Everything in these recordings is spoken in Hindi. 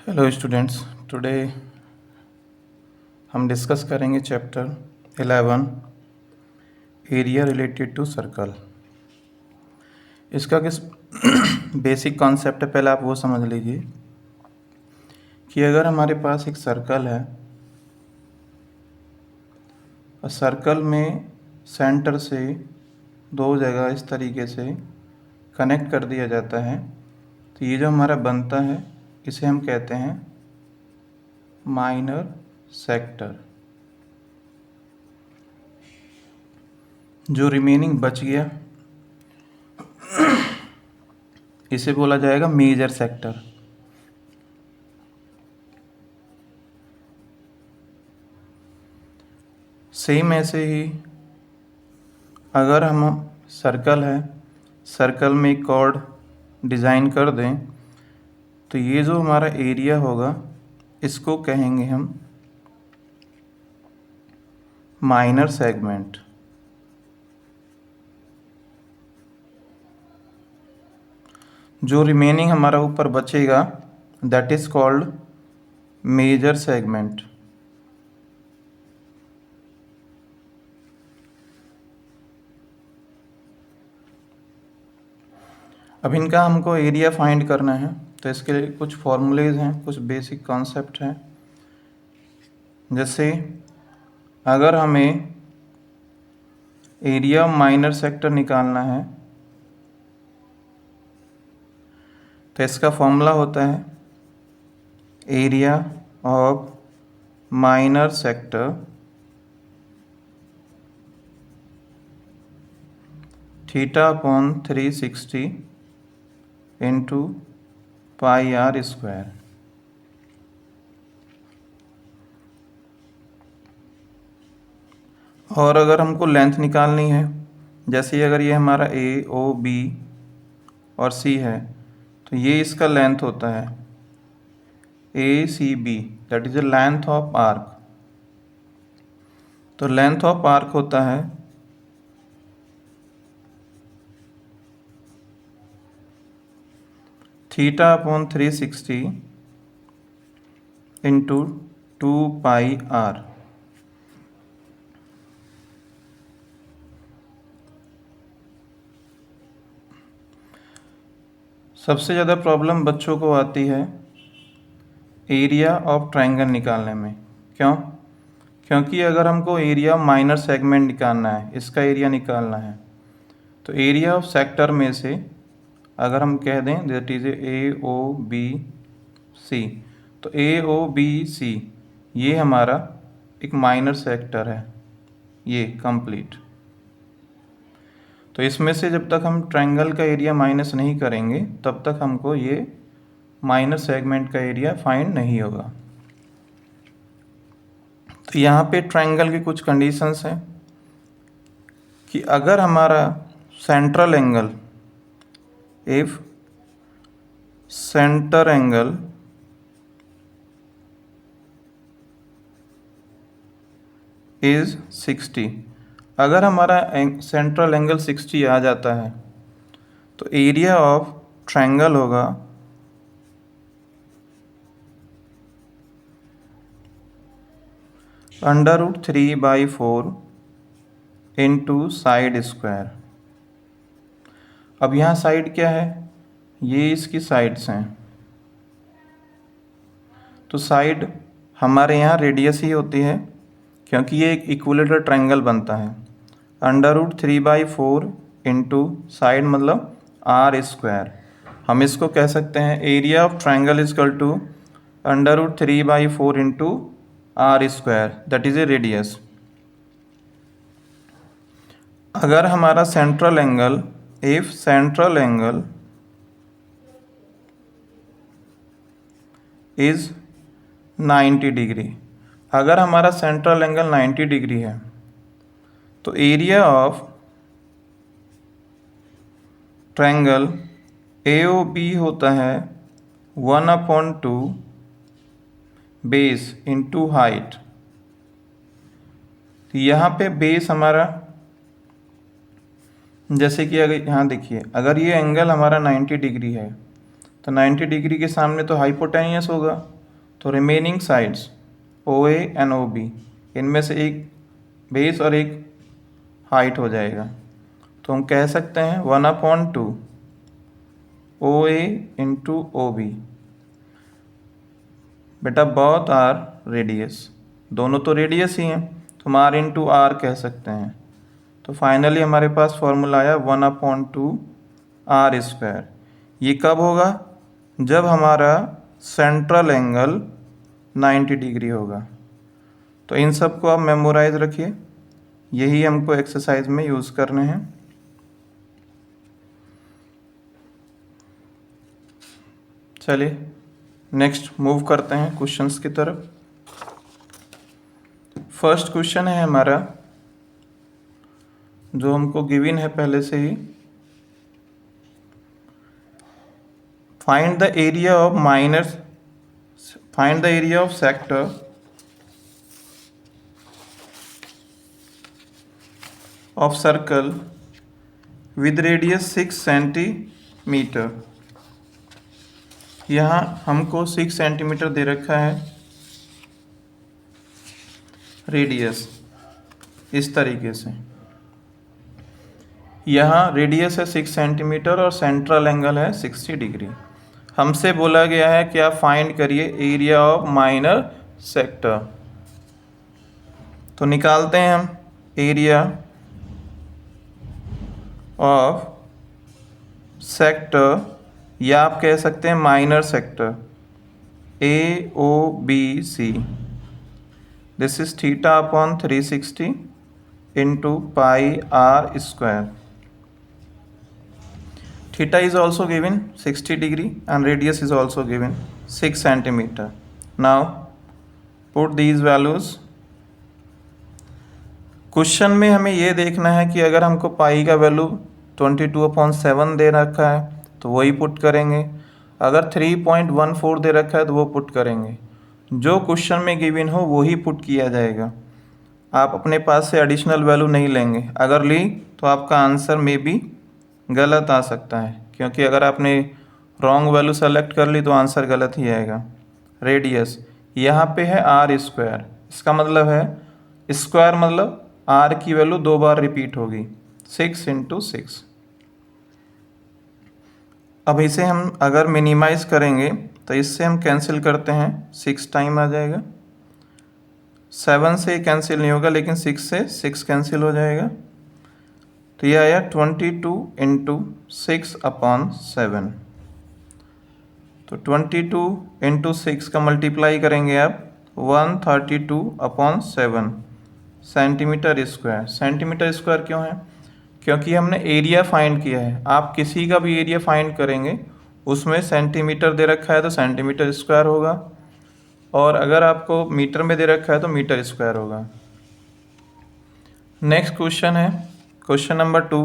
हेलो स्टूडेंट्स, टुडे हम डिस्कस करेंगे chapter 11 area related to circle. इसका किस बेसिक कॉन्सेप्ट है, पहले आप वो समझ लीजिए कि अगर हमारे पास एक सर्कल है और सर्कल में सेंटर से दो जगह इस तरीके से कनेक्ट कर दिया जाता है, तो ये जो हमारा बनता है इसे हम कहते हैं माइनर सेक्टर। जो रिमेनिंग बच गया इसे बोला जाएगा मेजर सेक्टर। सेम ऐसे ही अगर हम सर्कल है, सर्कल में एक कॉर्ड डिज़ाइन कर दें तो ये जो हमारा एरिया होगा इसको कहेंगे हम माइनर सेगमेंट। जो रिमेनिंग हमारा ऊपर बचेगा that is called major segment. अब इनका हमको एरिया फाइंड करना है, तो इसके लिए कुछ फॉर्मूलेज हैं, कुछ बेसिक कॉन्सेप्ट हैं। जैसे अगर हमें एरिया माइनर सेक्टर निकालना है तो इसका फॉर्मूला होता है area of minor sector theta upon 360 into pi r square. और अगर हमको लेंथ निकालनी है, जैसे अगर ये हमारा ए ओ बी और सी है तो ये इसका लेंथ होता है A C B, that is the length of arc. तो लेंथ ऑफ आर्क होता है theta upon 360 into 2 pi r. सबसे ज़्यादा प्रॉब्लम बच्चों को आती है एरिया ऑफ ट्रायंगल निकालने में। क्यों? क्योंकि अगर हमको एरिया माइनर सेगमेंट निकालना है, इसका एरिया निकालना है, तो एरिया ऑफ सेक्टर में से अगर हम कह दें that is A O B C, तो ए ओ बी सी ये हमारा एक माइनर सेक्टर है, ये कंप्लीट। तो इसमें से जब तक हम ट्रायंगल का एरिया माइनस नहीं करेंगे तब तक हमको ये माइनर सेगमेंट का एरिया फाइंड नहीं होगा। तो यहाँ पे ट्रायंगल की कुछ कंडीशंस हैं कि अगर हमारा central angle, if centre angle is 60, अगर हमारा सेंट्रल एंगल 60 आ जाता है तो एरिया ऑफ ट्रायंगल होगा √3/4 इंटू साइड स्क्वायर। अब यहाँ साइड क्या है, ये इसकी साइड्स हैं, तो साइड हमारे यहाँ रेडियस ही होती है क्योंकि ये एक इक्विलेटरल ट्रायंगल बनता है। √3/4 इंटू साइड मतलब आर स्क्वायर। हम इसको कह सकते हैं area of triangle is equal to √3/4 into r square, that is a radius. अगर हमारा central angle, if central angle is 90 degree, अगर हमारा सेंट्रल एंगल 90 डिग्री है तो एरिया ऑफ ट्रायंगल AOB होता है 1/2 बेस इंटू हाइट। तो यहाँ पे बेस हमारा, जैसे कि अगर यहाँ देखिए, अगर ये एंगल हमारा 90 डिग्री है तो 90 डिग्री के सामने तो हाइपोटेनियस होगा, तो remaining sides O A and O B, इनमें से एक बेस और एक हाइट हो जाएगा। तो हम कह सकते हैं 1/2 ओ ए इंटू ओ बी। बेटा बोथ आर रेडियस, दोनों तो रेडियस ही हैं, तो हम आर इंटू आर कह सकते हैं। तो फाइनली हमारे पास फॉर्मूला आया 1/2 आर स्क्वायर। ये कब होगा? जब हमारा सेंट्रल एंगल 90 डिग्री होगा। तो इन सब को आप मेमोराइज रखिए, यही हमको एक्सरसाइज में यूज़ करने हैं। चलिए नेक्स्ट मूव करते हैं क्वेश्चंस की तरफ। फर्स्ट क्वेश्चन है हमारा, जो हमको गिवन है पहले से ही। Find the area of sector of circle with radius 6 centimetre. यहाँ हमको 6 सेंटीमीटर दे रखा है रेडियस, इस तरीके से। यहाँ रेडियस है 6 सेंटीमीटर और सेंट्रल एंगल है 60 डिग्री। हमसे बोला गया है कि आप फाइंड करिए एरिया ऑफ माइनर सेक्टर। तो निकालते हैं हम एरिया ऑफ सेक्टर, या आप कह सकते हैं minor sector, A O B C. This is θ/360 into pi r square. Theta is also given 60 degree and radius is also given 6 centimeter. Now put these values. Question में हमें ये देखना है कि अगर हमको पाई का वैल्यू 22/7 दे रखा है तो वही पुट करेंगे, अगर 3.14 दे रखा है तो वो पुट करेंगे। जो क्वेश्चन में गिवन हो वही पुट किया जाएगा। आप अपने पास से एडिशनल वैल्यू नहीं लेंगे, अगर ली तो आपका आंसर में भी गलत आ सकता है, क्योंकि अगर आपने रॉन्ग वैल्यू सेलेक्ट कर ली तो आंसर गलत ही आएगा। रेडियस यहाँ पे है आर स्क्वायर, इसका मतलब है स्क्वायर मतलब आर की वैल्यू 2 बार रिपीट होगी, 6 इंटू 6। अब इसे हम अगर मिनिमाइज करेंगे तो इससे हम कैंसिल करते हैं, 6 टाइम आ जाएगा। 7 से कैंसिल नहीं होगा, लेकिन 6 से 6 कैंसिल हो जाएगा। तो यह आया 22 इंटू 6/7। तो 22 इंटू 6 का मल्टीप्लाई करेंगे आप 132/7 सेंटीमीटर स्क्वायर। सेंटीमीटर स्क्वायर क्यों है? क्योंकि हमने एरिया फाइंड किया है। आप किसी का भी एरिया फाइंड करेंगे उसमें सेंटीमीटर दे रखा है तो सेंटीमीटर स्क्वायर होगा, और अगर आपको मीटर में दे रखा है तो मीटर स्क्वायर होगा। नेक्स्ट क्वेश्चन है question number 2।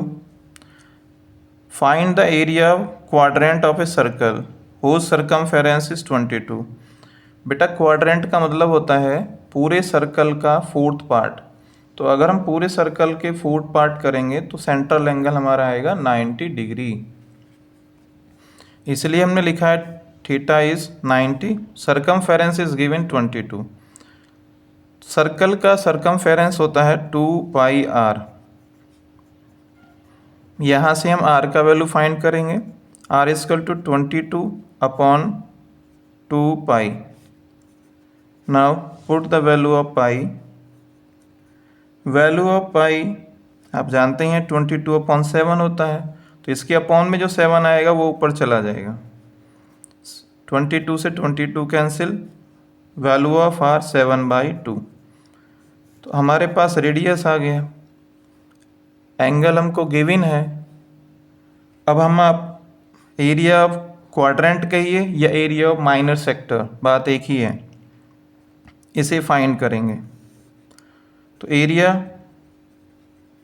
Find the area quadrant of a circle whose circumference is 22। बेटा क्वाड्रेंट का मतलब होता है पूरे सर्कल का 4th पार्ट। तो अगर हम पूरे सर्कल के 4th पार्ट करेंगे तो सेंट्रल एंगल हमारा आएगा 90 डिग्री। इसलिए हमने लिखा है theta is 90, circumference is given 22। Circle का सर्कमफेरेंस होता है 2 पाई आर। यहाँ से हम r का वैल्यू फाइंड करेंगे, r equal to 22/2 pi. Now put the value of pi. Value of pi आप जानते हैं 22/7 होता है, तो इसके अपॉन में जो 7 आएगा वो ऊपर चला जाएगा। 22 से 22 कैंसिल, वैल्यू ऑफ r 7/2। तो हमारे पास रेडियस आ गया, एंगल हमको गिवन है। अब हम आप एरिया ऑफ क्वाड्रेंट कहिए या एरिया ऑफ माइनर सेक्टर, बात एक ही है, इसे फाइंड करेंगे। तो एरिया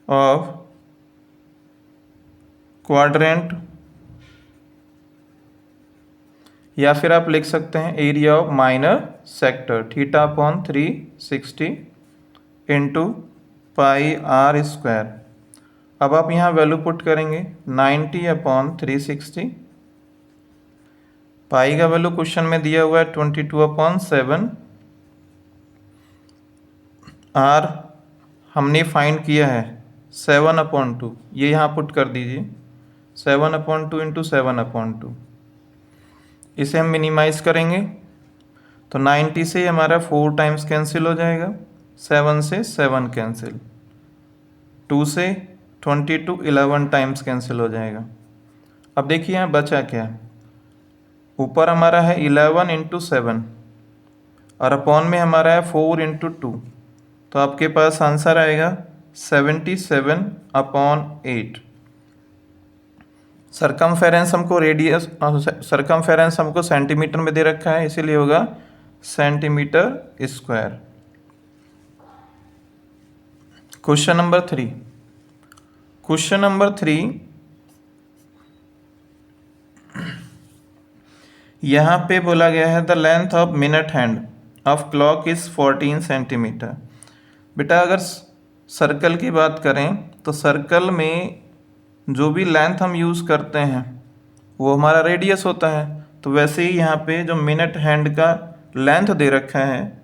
ऑफ क्वाड्रेंट, या फिर आप लिख सकते हैं area of minor sector, θ/360 into pi r square. अब आप यहाँ वैल्यू पुट करेंगे 90/360 पाई का वैल्यू क्वेश्चन में दिया हुआ है 22/7। आर हमने फाइंड किया है 7/2, ये यहाँ पुट कर दीजिए 7/2 इंटू 7/2। इसे हम मिनिमाइज करेंगे तो 90 से हमारा 4 टाइम्स कैंसिल हो जाएगा, 7 से 7 कैंसिल, 2 से 22 11 टाइम्स कैंसिल हो जाएगा। अब देखिए यहाँ बचा क्या, ऊपर हमारा है 11 इंटू 7 और अपॉन में हमारा है 4 इंटू 2, तो आपके पास आंसर आएगा 77/8। सरकमफेरेंस हमको रेडियस, सरकमफेरेंस हमको सेंटीमीटर में दे रखा है, इसीलिए होगा centimetre square. Question number 3। Question number 3 यहाँ पे बोला गया है the length of minute hand of clock is 14 centimetre. बेटा अगर सर्कल की बात करें तो सर्कल में जो भी लेंथ हम यूज़ करते हैं वो हमारा रेडियस होता है, तो वैसे ही यहाँ पे जो मिनट हैंड का लेंथ दे रखा है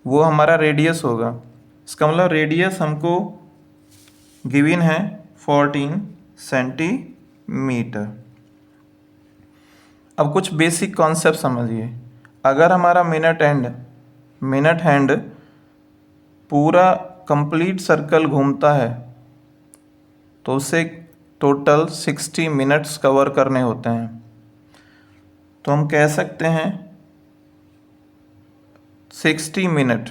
वो हमारा रेडियस होगा। इसका मतलब रेडियस हमको गिवन है 14 सेंटीमीटर। अब कुछ बेसिक कॉन्सेप्ट समझिए। अगर हमारा मिनट हैंड पूरा कंप्लीट सर्कल घूमता है तो उसे टोटल 60 मिनट्स कवर करने होते हैं, तो हम कह सकते हैं 60 मिनट,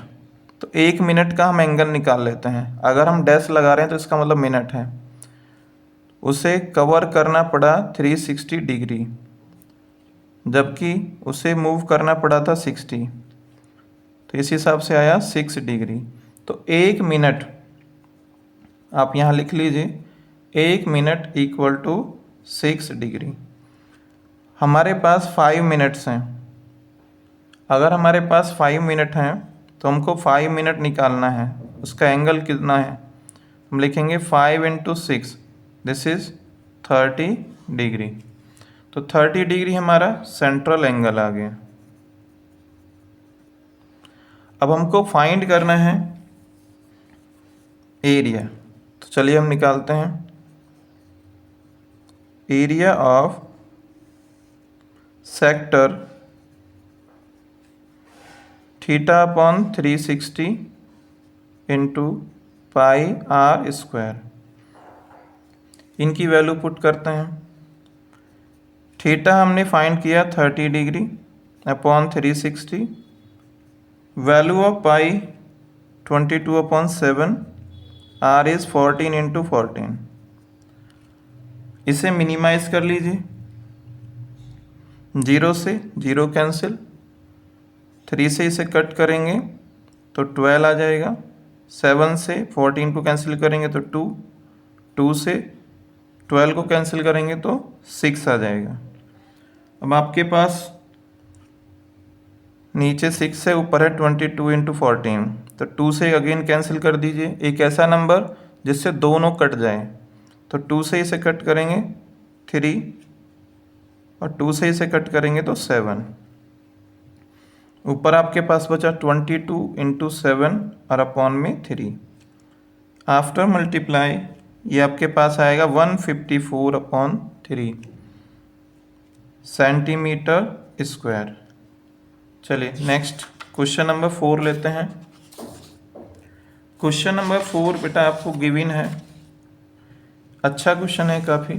तो 1 मिनट का हम एंगल निकाल लेते हैं। अगर हम डैश लगा रहे हैं तो इसका मतलब मिनट है, उसे कवर करना पड़ा 360 डिग्री, जबकि उसे मूव करना पड़ा था 60, तो इस हिसाब से आया 6 डिग्री। तो 1 मिनट आप यहाँ लिख लीजिए, 1 मिनट इक्वल टू 6 डिग्री। हमारे पास 5 मिनट्स हैं। अगर हमारे पास 5 मिनट हैं तो हमको 5 मिनट निकालना है, उसका एंगल कितना है, हम लिखेंगे 5 इंटू 6, दिस इज 30 डिग्री। तो 30 डिग्री हमारा सेंट्रल एंगल आ गया। अब हमको फाइंड करना है एरिया, तो चलिए हम निकालते हैं। Area of sector θ/360 into pi r square, इनकी वैल्यू पुट करते हैं। थीटा हमने फाइंड किया 30 degree upon 360, value of pi 22/7, r is 14 into 14। इसे मिनिमाइज कर लीजिए, 0 से 0 कैंसिल, 3 से इसे कट करेंगे तो 12 आ जाएगा, 7 से 14 को कैंसिल करेंगे तो 2, 2 से 12 को कैंसिल करेंगे तो 6 आ जाएगा। अब आपके पास नीचे 6 है, ऊपर है 22 इंटू 14, तो 2 से अगेन कैंसिल कर दीजिए। एक ऐसा नंबर जिससे दोनों कट जाए, तो 2 से इसे कट करेंगे 3 और 2 से इसे कट करेंगे तो 7। ऊपर आपके पास बचा 22 इंटू 7 और अपॉन में 3। आफ्टर मल्टीप्लाई ये आपके पास आएगा 154/3 सेंटीमीटर स्क्वायर। चलिए नेक्स्ट क्वेश्चन नंबर 4 लेते हैं। क्वेश्चन नंबर 4 बेटा आपको गिवन है, अच्छा क्वेश्चन है काफ़ी।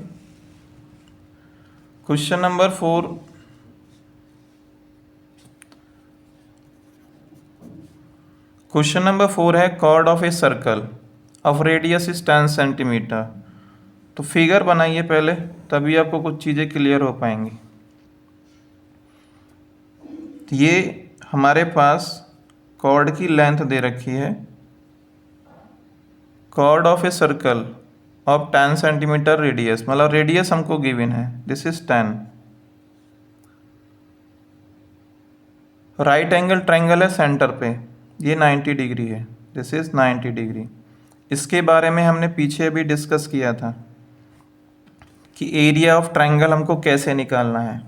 क्वेश्चन नंबर 4 क्वेश्चन नंबर 4 है chord of a circle of radius is 10 centimetre. तो फिगर बनाइए पहले, तभी आपको कुछ चीज़ें क्लियर हो पाएंगी। तो ये हमारे पास कॉर्ड की लेंथ दे रखी है, chord of a circle of 10 centimetre radius, मतलब रेडियस हमको गिवन है, this is 10। Right angle triangle है सेंटर पे, ये 90 डिग्री है, दिस इज 90 डिग्री। इसके बारे में हमने पीछे भी डिस्कस किया था कि एरिया ऑफ ट्रायंगल हमको कैसे निकालना है।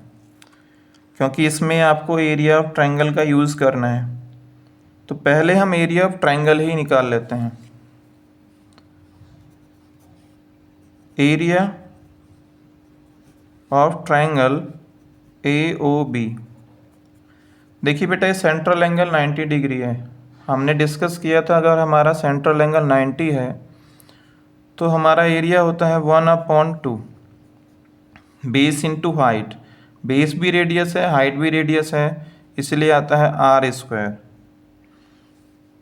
क्योंकि इसमें आपको एरिया ऑफ ट्रायंगल का यूज़ करना है। तो पहले हम एरिया ऑफ ट्रायंगल ही निकाल लेते हैं। Area of triangle AOB। देखिए बेटा, ये सेंट्रल एंगल 90 डिग्री है। हमने डिस्कस किया था अगर हमारा सेंट्रल एंगल 90 है तो हमारा एरिया होता है 1/2 बेस इंटू हाइट। बेस भी रेडियस है, हाइट भी रेडियस है, इसलिए आता है R²।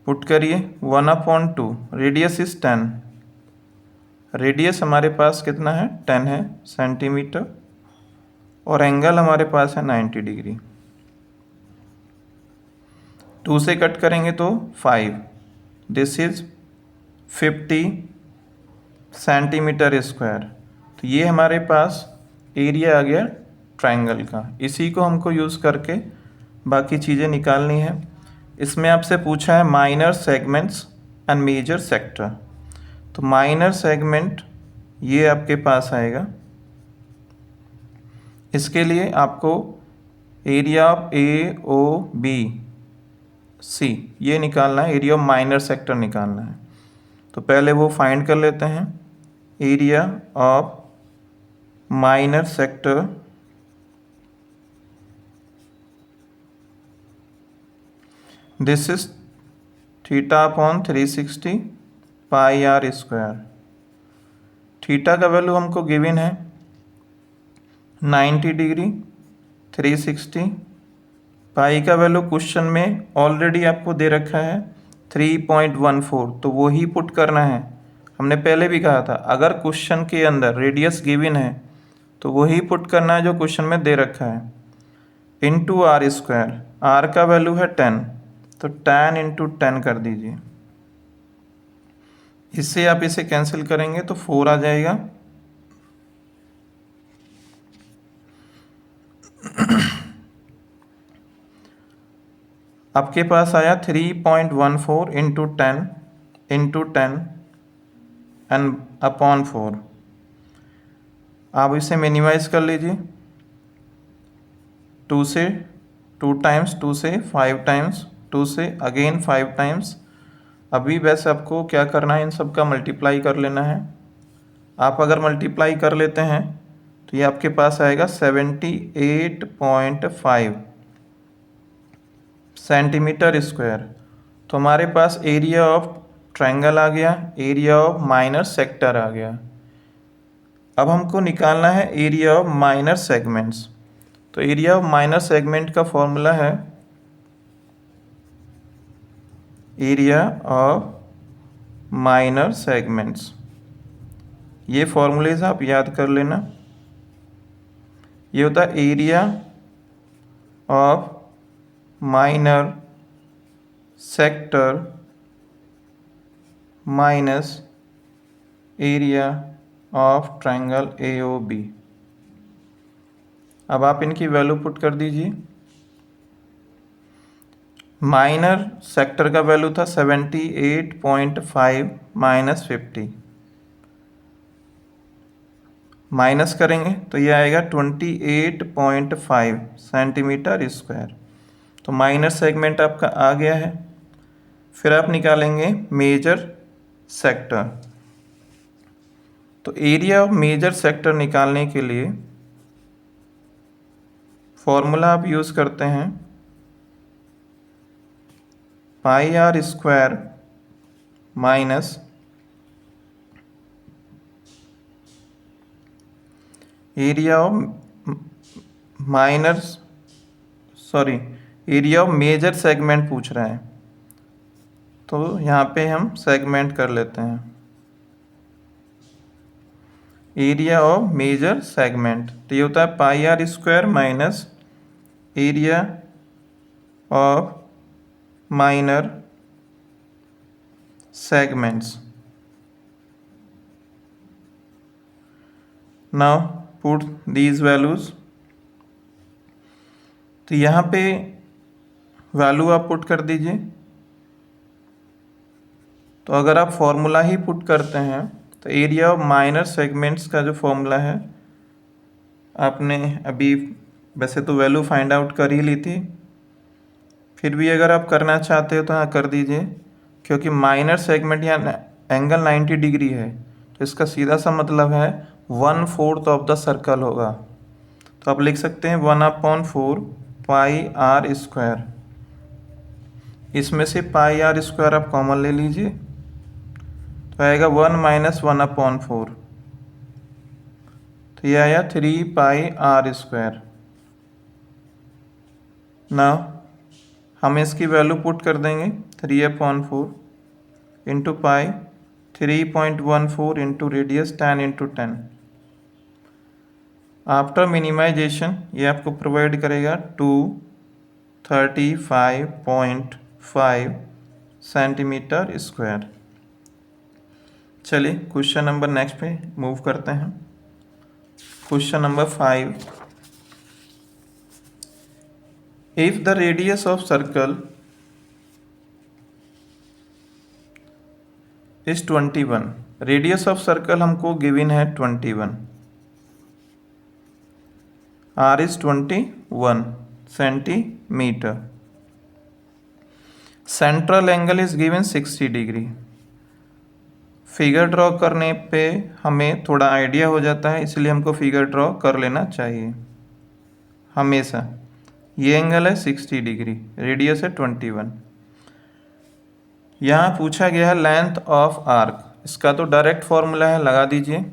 पुट करिए 1/2, रेडियस इज 10। रेडियस हमारे पास कितना है? 10 है सेंटीमीटर, और एंगल हमारे पास है 90 डिग्री। 2 से कट करेंगे तो 5, दिस इज 50 सेंटीमीटर स्क्वायर। तो ये हमारे पास एरिया आ गया ट्रायंगल का। इसी को हमको यूज़ करके बाकी चीज़ें निकालनी है। इसमें आपसे पूछा है minor segments and major sector. तो माइनर सेगमेंट ये आपके पास आएगा। इसके लिए आपको एरिया ऑफ AOB C ये निकालना है, एरिया ऑफ माइनर सेक्टर निकालना है। तो पहले वो फाइंड कर लेते हैं। Area of minor sector this is θ/360 πr²। Theta का वैल्यू हमको गिवन है 90 डिग्री, 360। पाई का वैल्यू क्वेश्चन में ऑलरेडी आपको दे रखा है 3.14, तो वो ही पुट करना है। हमने पहले भी कहा था अगर क्वेश्चन के अंदर रेडियस गिवन है तो वही पुट करना है जो क्वेश्चन में दे रखा है, इंटू R²। R का वैल्यू है 10, तो 10 इंटू 10 कर दीजिए। इससे आप इसे कैंसिल करेंगे तो 4 आ जाएगा। आपके पास आया 3.14 इंटू 10 एंड अपॉन 4। आप इसे मिनिमाइज कर लीजिए। 2 से 2 टाइम्स, 2 से 5 टाइम्स, 2 से अगेन 5 टाइम्स। अभी वैसे आपको क्या करना है, इन सब का मल्टीप्लाई कर लेना है। आप अगर मल्टीप्लाई कर लेते हैं तो ये आपके पास आएगा 78.5 सेंटीमीटर स्क्वायर। तो हमारे पास एरिया ऑफ ट्रायंगल आ गया, एरिया ऑफ माइनर सेक्टर आ गया। अब हमको निकालना है एरिया ऑफ माइनर सेगमेंट्स। तो एरिया ऑफ माइनर सेगमेंट का फॉर्मूला है एरिया ऑफ माइनर सेगमेंट्स। ये फॉर्मूलेज आप याद कर लेना। ये होता है area of minor sector minus area of triangle AOB। अब आप इनकी वैल्यू पुट कर दीजिए। माइनर सेक्टर का वैल्यू था 78.5 माइनस 50, माइनस करेंगे तो ये आएगा 28.5 सेंटीमीटर स्क्वायर। तो माइनर सेगमेंट आपका आ गया है। फिर आप निकालेंगे मेजर सेक्टर। तो एरिया ऑफ मेजर सेक्टर निकालने के लिए फॉर्मूला आप यूज़ करते हैं πr² minus area of area of major segment पूछ रहा है, तो यहाँ पे हम सेगमेंट कर लेते हैं। एरिया ऑफ मेजर सेगमेंट तो ये होता है πr² minus area of minor segments. Now put these values. तो यहाँ पे वैल्यू आप पुट कर दीजिए। तो अगर आप फॉर्मूला ही पुट करते हैं तो एरिया ऑफ माइनर सेगमेंट्स का जो फॉर्मूला है आपने अभी वैसे तो वैल्यू फाइंड आउट कर ही ली थी, फिर भी अगर आप करना चाहते हो तो हाँ कर दीजिए, क्योंकि माइनर सेगमेंट यहाँ एंगल 90 डिग्री है, तो इसका सीधा सा मतलब है 1/4 ऑफ द सर्कल होगा। तो आप लिख सकते हैं 1/4 पाई आर स्क्वायर। इसमें से पाई आर स्क्वायर आप कॉमन ले लीजिए, तो आएगा 1 - 1/4, तो ये आया 3 पाई आर स्क्वायर। ना हम इसकी वैल्यू पुट कर देंगे 3/4 into pi 3.14 into radius 10 into 10। After minimization ये आपको प्रोवाइड करेगा 235.5 सेंटीमीटर स्क्वायर। चलिए क्वेश्चन नंबर नेक्स्ट पे मूव करते हैं। Question number 5, if the radius of circle is 21, radius of circle हमको गिवन है 21, r is 21 centimetre, central angle is given 60 degree. Figure draw करने पे हमें थोड़ा आइडिया हो जाता है, इसलिए हमको फिगर ड्रॉ कर लेना चाहिए हमेशा। ये एंगल है 60 डिग्री, रेडियस है 21। यहाँ पूछा गया है लेंथ ऑफ आर्क, इसका तो डायरेक्ट फॉर्मूला है, लगा दीजिए।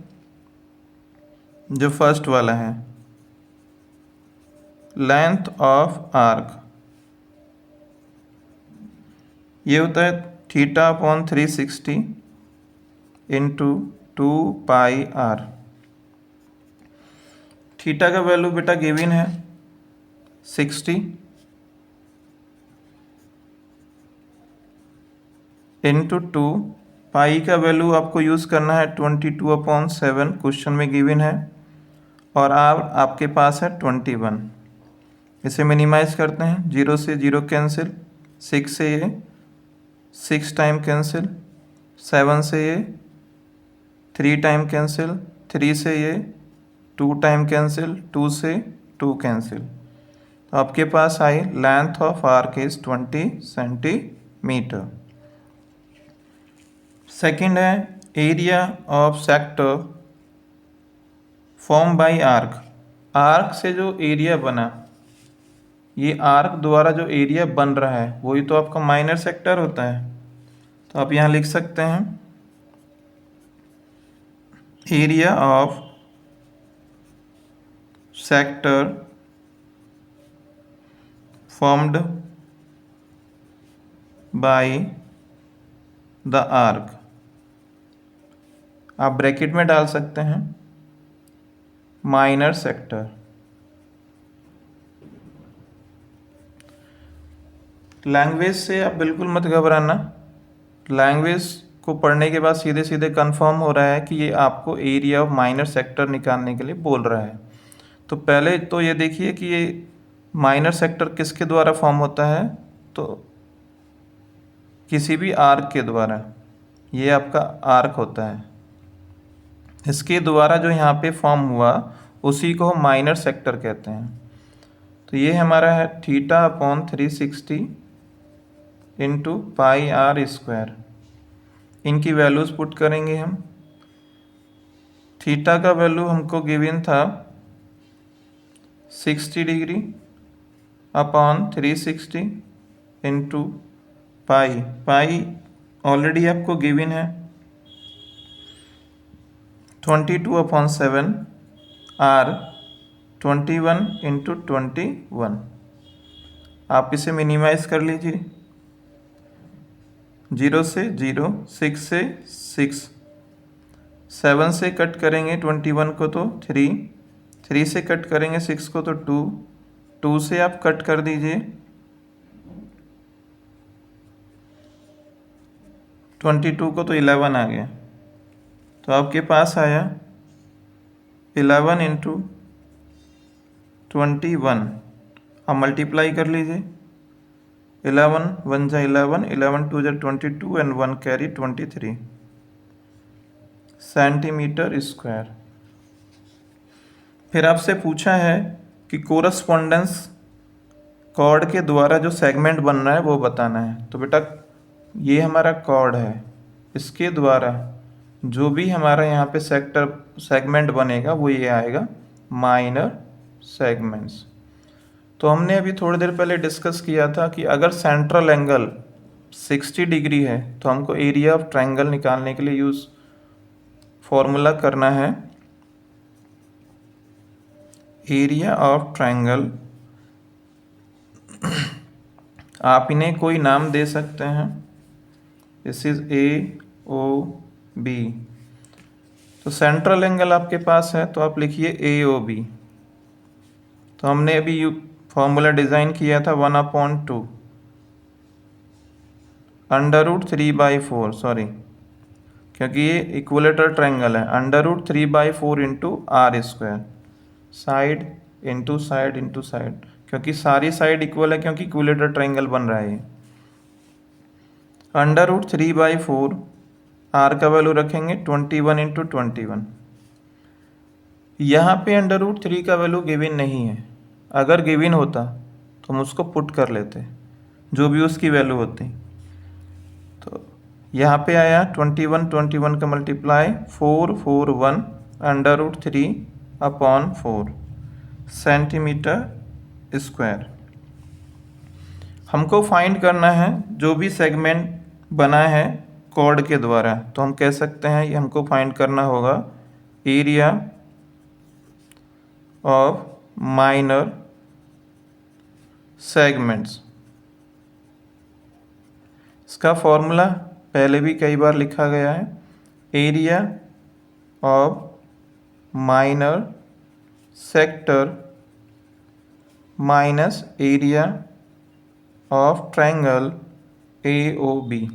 जो फर्स्ट वाला है लेंथ ऑफ आर्क, ये होता है θ/360 इंटू 2 पाई आर। थीटा का वैल्यू बेटा गिवन है 60 इंटू 2, पाई का वैल्यू आपको यूज़ करना है 22/7, क्वेश्चन में गिवन है, और आर आपके पास है 21। इसे मिनिमाइज करते हैं, 0 से 0 कैंसिल, 6 से ये 6 टाइम कैंसिल, 7 से ये 3 टाइम कैंसिल, 3 से ये 2 टाइम कैंसिल, 2 से 2 कैंसिल। तो आपके पास आई length of arc is 20 centimetre. Second है area of sector form by arc. Arc से जो एरिया बना, ये आर्क द्वारा जो एरिया बन रहा है वही तो आपका माइनर सेक्टर होता है। तो आप यहाँ लिख सकते हैं area of sector formed by the arc, आप ब्रैकेट में डाल सकते हैं माइनर सेक्टर। लैंग्वेज से आप बिल्कुल मत घबराना, लैंग्वेज को पढ़ने के बाद सीधे सीधे कंफर्म हो रहा है कि ये आपको एरिया ऑफ माइनर सेक्टर निकालने के लिए बोल रहा है। तो पहले तो ये देखिए कि ये माइनर सेक्टर किसके द्वारा फॉर्म होता है, तो किसी भी आर्क के द्वारा। ये आपका आर्क होता है, इसके द्वारा जो यहाँ पे फॉर्म हुआ उसी को हम माइनर सेक्टर कहते हैं। तो ये हमारा है θ/360 इंटू पाई आर स्क्वायर। इनकी वैल्यूज पुट करेंगे हम। थीटा का वैल्यू हमको गिवन था 60 डिग्री अपॉन 360 इंटू पाई, पाई ऑलरेडी आपको गिवन है 22/7, आर 21 इंटू 21। आप इसे मिनिमाइज कर लीजिए, 0 से 0, 6 से 6, 7 से कट करेंगे 21 को तो 3, 3 से कट करेंगे 6 को तो 2, 2 से आप कट कर दीजिए 22 को तो 11 आ गया। तो आपके पास आया 11 इंटू 21। आप मल्टीप्लाई कर लीजिए, 11 1 जा 11, 11 2 जा 22 एंड 1 कैरी 23 सेंटीमीटर स्क्वायर। फिर आपसे पूछा है कि कोरस्पोंडेंस कॉर्ड के द्वारा जो सेगमेंट बन रहा है वो बताना है। तो बेटा ये हमारा कॉर्ड है, इसके द्वारा जो भी हमारा यहाँ पे सेगमेंट बनेगा वो ये आएगा माइनर सेगमेंट्स। तो हमने अभी थोड़ी देर पहले डिस्कस किया था कि अगर सेंट्रल एंगल 60 डिग्री है तो हमको एरिया ऑफ ट्रायंगल निकालने के लिए फॉर्मूला करना है एरिया ऑफ ट्रायंगल। आप इन्हें कोई नाम दे सकते हैं, दिस इज AOB। तो सेंट्रल एंगल आपके पास है तो आप लिखिए AOB। तो हमने अभी फॉर्मूला डिज़ाइन किया था 1/2 √3/4, सॉरी क्योंकि ये इक्विलेटरल ट्रायंगल है, √3/4 into R², side into side into side, क्योंकि सारी साइड इक्वल है क्योंकि इक्विलेटरल ट्रायंगल बन रहा है ये। √3/4 R का वैल्यू रखेंगे 21 इंटू 21। यहाँ पे √3 का वैल्यू गिवन नहीं है, अगर गिवन होता तो हम उसको पुट कर लेते जो भी उसकी वैल्यू होती। तो यहाँ पे आया 21 का मल्टीप्लाई 441 √3/4 सेंटीमीटर स्क्वायर। हमको फाइंड करना है जो भी सेगमेंट बना है कॉर्ड के द्वारा, तो हम कह सकते हैं ये हमको फाइंड करना होगा एरिया ऑफ माइनर सेगमेंट्स। इसका फॉर्मूला पहले भी कई बार लिखा गया है, area of minor sector minus area of triangle AOB।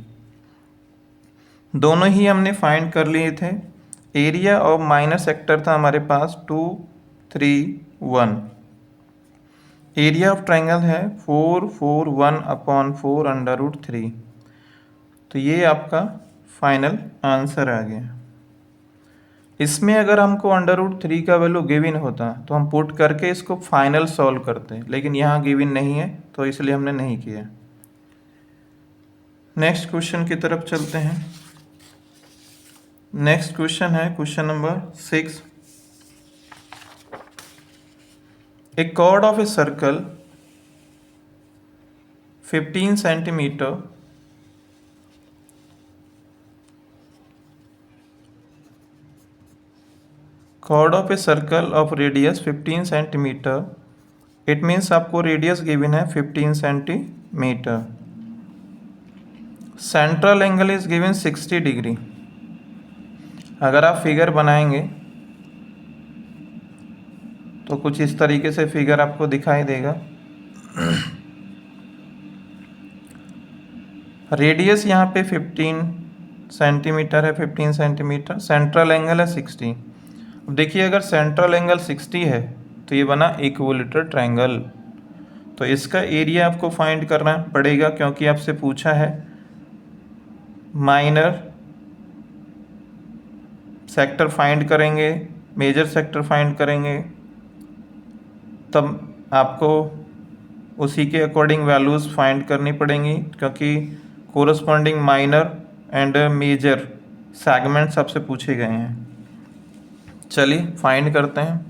दोनों ही हमने फाइंड कर लिए थे। एरिया ऑफ माइनर सेक्टर था हमारे पास 231, एरिया ऑफ ट्रायंगल है 441/4 √3। तो ये आपका फाइनल आंसर आ गया। इसमें अगर हमको √3 का वैल्यू गिवन होता तो हम पुट करके इसको फाइनल सॉल्व करते, लेकिन यहाँ गिवन नहीं है तो इसलिए हमने नहीं किया। नेक्स्ट क्वेश्चन की तरफ चलते हैं। नेक्स्ट क्वेश्चन है question number 6। A chord of a circle 15 centimeter chord of a circle of radius 15 centimeter, it means आपको रेडियस गिवन है 15 centimetre. Central angle is given 60 degree. अगर आप फिगर बनाएंगे तो कुछ इस तरीके से फिगर आपको दिखाई देगा। रेडियस यहाँ पे 15 सेंटीमीटर है, 15 सेंटीमीटर, सेंट्रल एंगल है 60। अब देखिए अगर सेंट्रल एंगल 60 है तो ये बना इक्विलेटरल ट्रायंगल। तो इसका एरिया आपको फाइंड करना पड़ेगा क्योंकि आपसे पूछा है माइनर सेक्टर फाइंड करेंगे, मेजर सेक्टर फाइंड करेंगे, तब आपको उसी के अकॉर्डिंग वैल्यूज़ फाइंड करनी पड़ेंगी क्योंकि corresponding minor and major segments आपसे पूछे गए हैं। चलिए फाइंड करते हैं।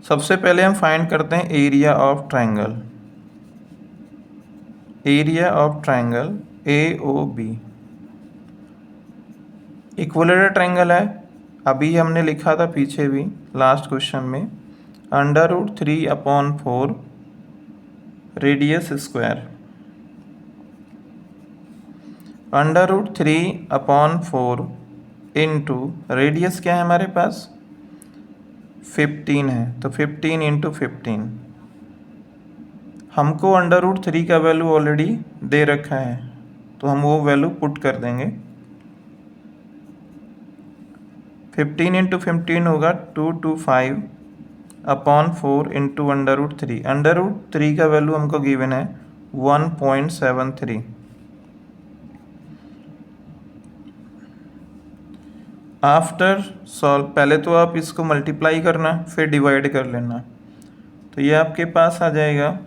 सबसे पहले हम फाइंड करते हैं area of triangle. Area of triangle AOB equilateral triangle है, अभी हमने लिखा था पीछे भी लास्ट क्वेश्चन में √3/4 रेडियस स्क्वायर। √3/4 इंटू रेडियस क्या है हमारे पास 15 है, तो 15 इंटू 15। हमको √3 का वैल्यू ऑलरेडी दे रखा है तो हम वो वैल्यू पुट कर देंगे। 15 इंटू 15 होगा 225/4 इंटू √3। √3 का वैल्यू हमको गिवन है 1.73। आफ्टर सॉल्व पहले तो आप इसको मल्टीप्लाई करना फिर डिवाइड कर लेना। तो ये आपके पास आ जाएगा,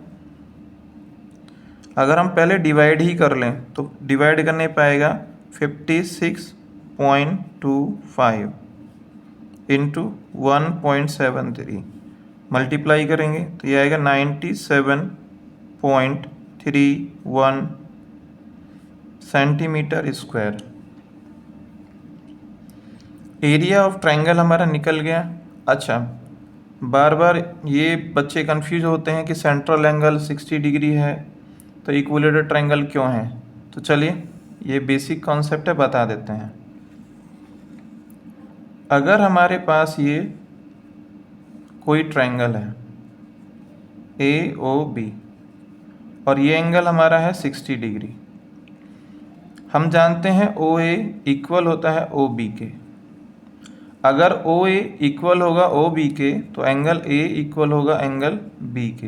अगर हम पहले डिवाइड ही कर लें तो डिवाइड करने पाएगा 56.25 इंटू 1.73, मल्टीप्लाई करेंगे तो ये आएगा 97.31 centimetre square. Area of triangle हमारा निकल गया। अच्छा, बार बार ये बच्चे कंफ्यूज होते हैं कि सेंट्रल एंगल 60 डिग्री है तो इक्विलेटरल ट्रायंगल क्यों है। तो चलिए ये बेसिक कॉन्सेप्ट है, बता देते हैं। अगर हमारे पास ये कोई ट्रायंगल है AOB और ये एंगल हमारा है 60 डिग्री, हम जानते हैं OA इक्वल होता है OB के। अगर OA इक्वल होगा OB के तो एंगल A इक्वल होगा एंगल B के।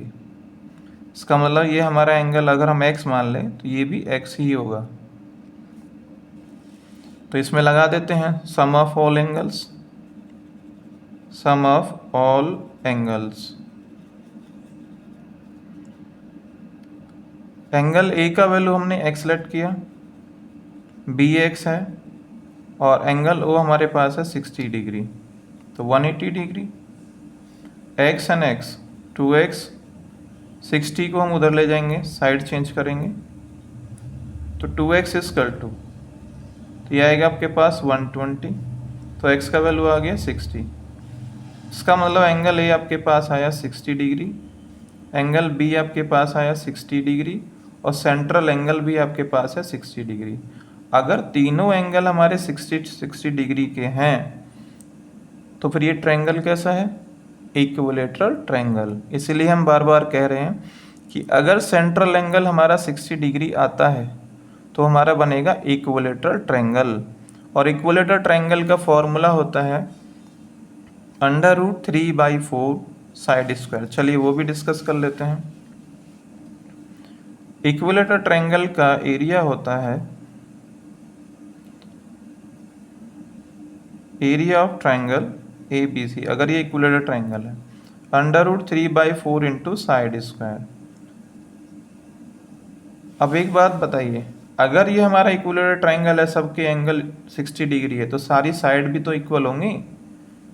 इसका मतलब ये हमारा एंगल अगर हम x मान लें तो ये भी x ही होगा। तो इसमें लगा देते हैं sum of all angles, sum of all angles. Angle A का वैल्यू हमने x लेट किया, BX है, और एंगल O हमारे पास है 60 डिग्री, तो 180 degree. x and x 2x, 60 को हम उधर ले जाएंगे, साइड चेंज करेंगे तो 2x इक्वल टू, तो ये आएगा आपके पास 120, तो x का वैल्यू आ गया 60। इसका मतलब एंगल A आपके पास आया 60 डिग्री, एंगल B आपके पास आया 60 डिग्री, और सेंट्रल एंगल भी आपके पास है 60 डिग्री। अगर तीनों एंगल हमारे 60 डिग्री के हैं तो फिर ये ट्रायंगल कैसा है, इक्विलेटरल ट्रायंगल। इसीलिए हम बार बार कह रहे हैं कि अगर सेंट्रल एंगल हमारा 60 डिग्री आता है तो हमारा बनेगा इक्विलेटरल ट्रायंगल। और इक्विलेटरल ट्रायंगल का फॉर्मूला होता है √3/4 साइड स्क्वायर। चलिए वो भी डिस्कस कर लेते हैं। इक्विलेटरल ट्रायंगल का एरिया होता है एरिया ऑफ ट्रायंगल ABC, अगर ये इक्विलेटरल ट्रायंगल है, √3/4 इंटू साइड स्क्वायर। अब एक बात बताइए, अगर ये हमारा इक्विलेटरल ट्रायंगल है, सबके एंगल 60 डिग्री है, तो सारी साइड भी तो इक्वल होंगी।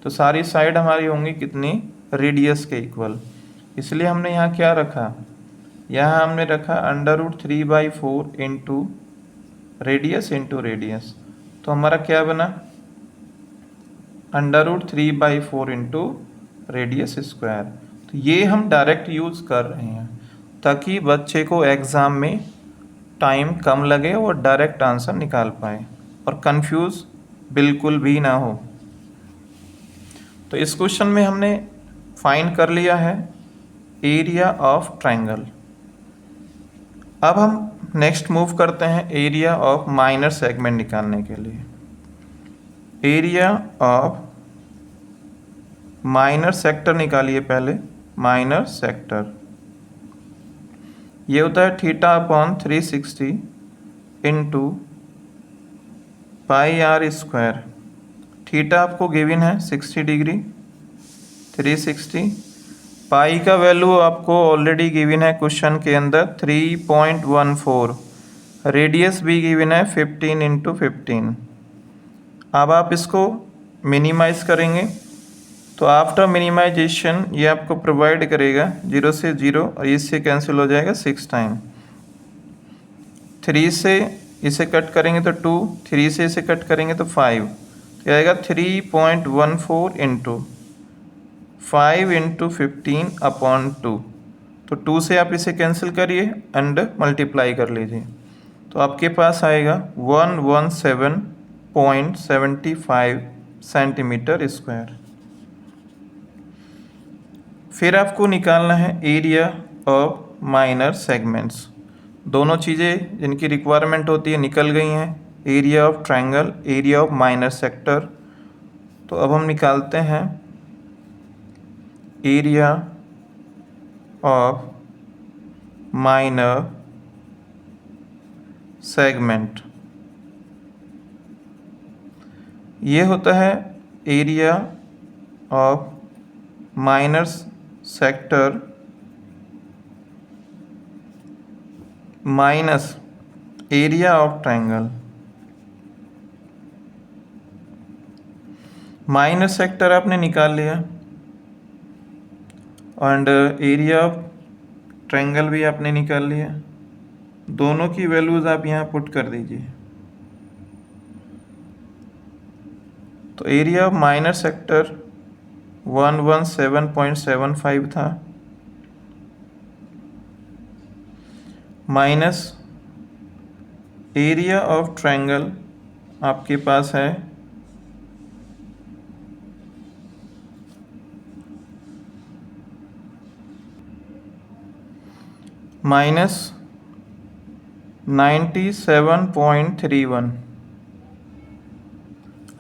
तो सारी साइड हमारी होंगी कितनी, रेडियस के इक्वल। इसलिए हमने यहाँ क्या रखा, यहाँ हमने रखा √3/4 इंटू रेडियस इंटू रेडियस। तो हमारा क्या बना, √3/4 इंटू रेडियस स्क्वायर। तो ये हम डायरेक्ट यूज़ कर रहे हैं ताकि बच्चे को एग्ज़ाम में टाइम कम लगे और डायरेक्ट आंसर निकाल पाए और कंफ्यूज बिल्कुल भी ना हो। तो इस क्वेश्चन में हमने फाइंड कर लिया है एरिया ऑफ ट्रायंगल। अब हम नेक्स्ट मूव करते हैं एरिया ऑफ माइनर सेगमेंट निकालने के लिए। एरिया ऑफ माइनर सेक्टर निकालिए पहले। माइनर सेक्टर ये होता है θ/360 इंटू πr²। थीटा आपको गिवन है 60 डिग्री, 360। पाई का वैल्यू आपको ऑलरेडी गिवन है क्वेश्चन के अंदर 3.14। रेडियस भी गिवन है 15 इंटू 15। अब आप इसको मिनिमाइज करेंगे तो आफ्टर मिनिमाइजेशन ये आपको प्रोवाइड करेगा 0 से 0 और इससे कैंसिल हो जाएगा 6 टाइम। 3 से इसे कट करेंगे तो 2, 3 से इसे कट करेंगे तो 5, तो आएगा 3.14 इंटू 5 इंटू 15/2। तो 2 से आप इसे कैंसिल करिए एंड मल्टीप्लाई कर लीजिए, तो आपके पास आएगा 117.75 सेंटीमीटर स्क्वायर। फिर आपको निकालना है एरिया ऑफ माइनर सेगमेंट्स। दोनों चीज़ें जिनकी रिक्वायरमेंट होती है निकल गई हैं, area of triangle, area of minor sector. तो अब हम निकालते हैं एरिया ऑफ माइनर सेगमेंट। ये होता है area of minor sector minus area of triangle, minor sector आपने निकाल लिया एंड एरिया ऑफ ट्रायंगल भी आपने निकाल लिया। दोनों की वैल्यूज आप यहाँ पुट कर दीजिए। तो एरिया ऑफ माइनर सेक्टर 117.75 था, माइनस एरिया ऑफ ट्रायंगल आपके पास है 97.31।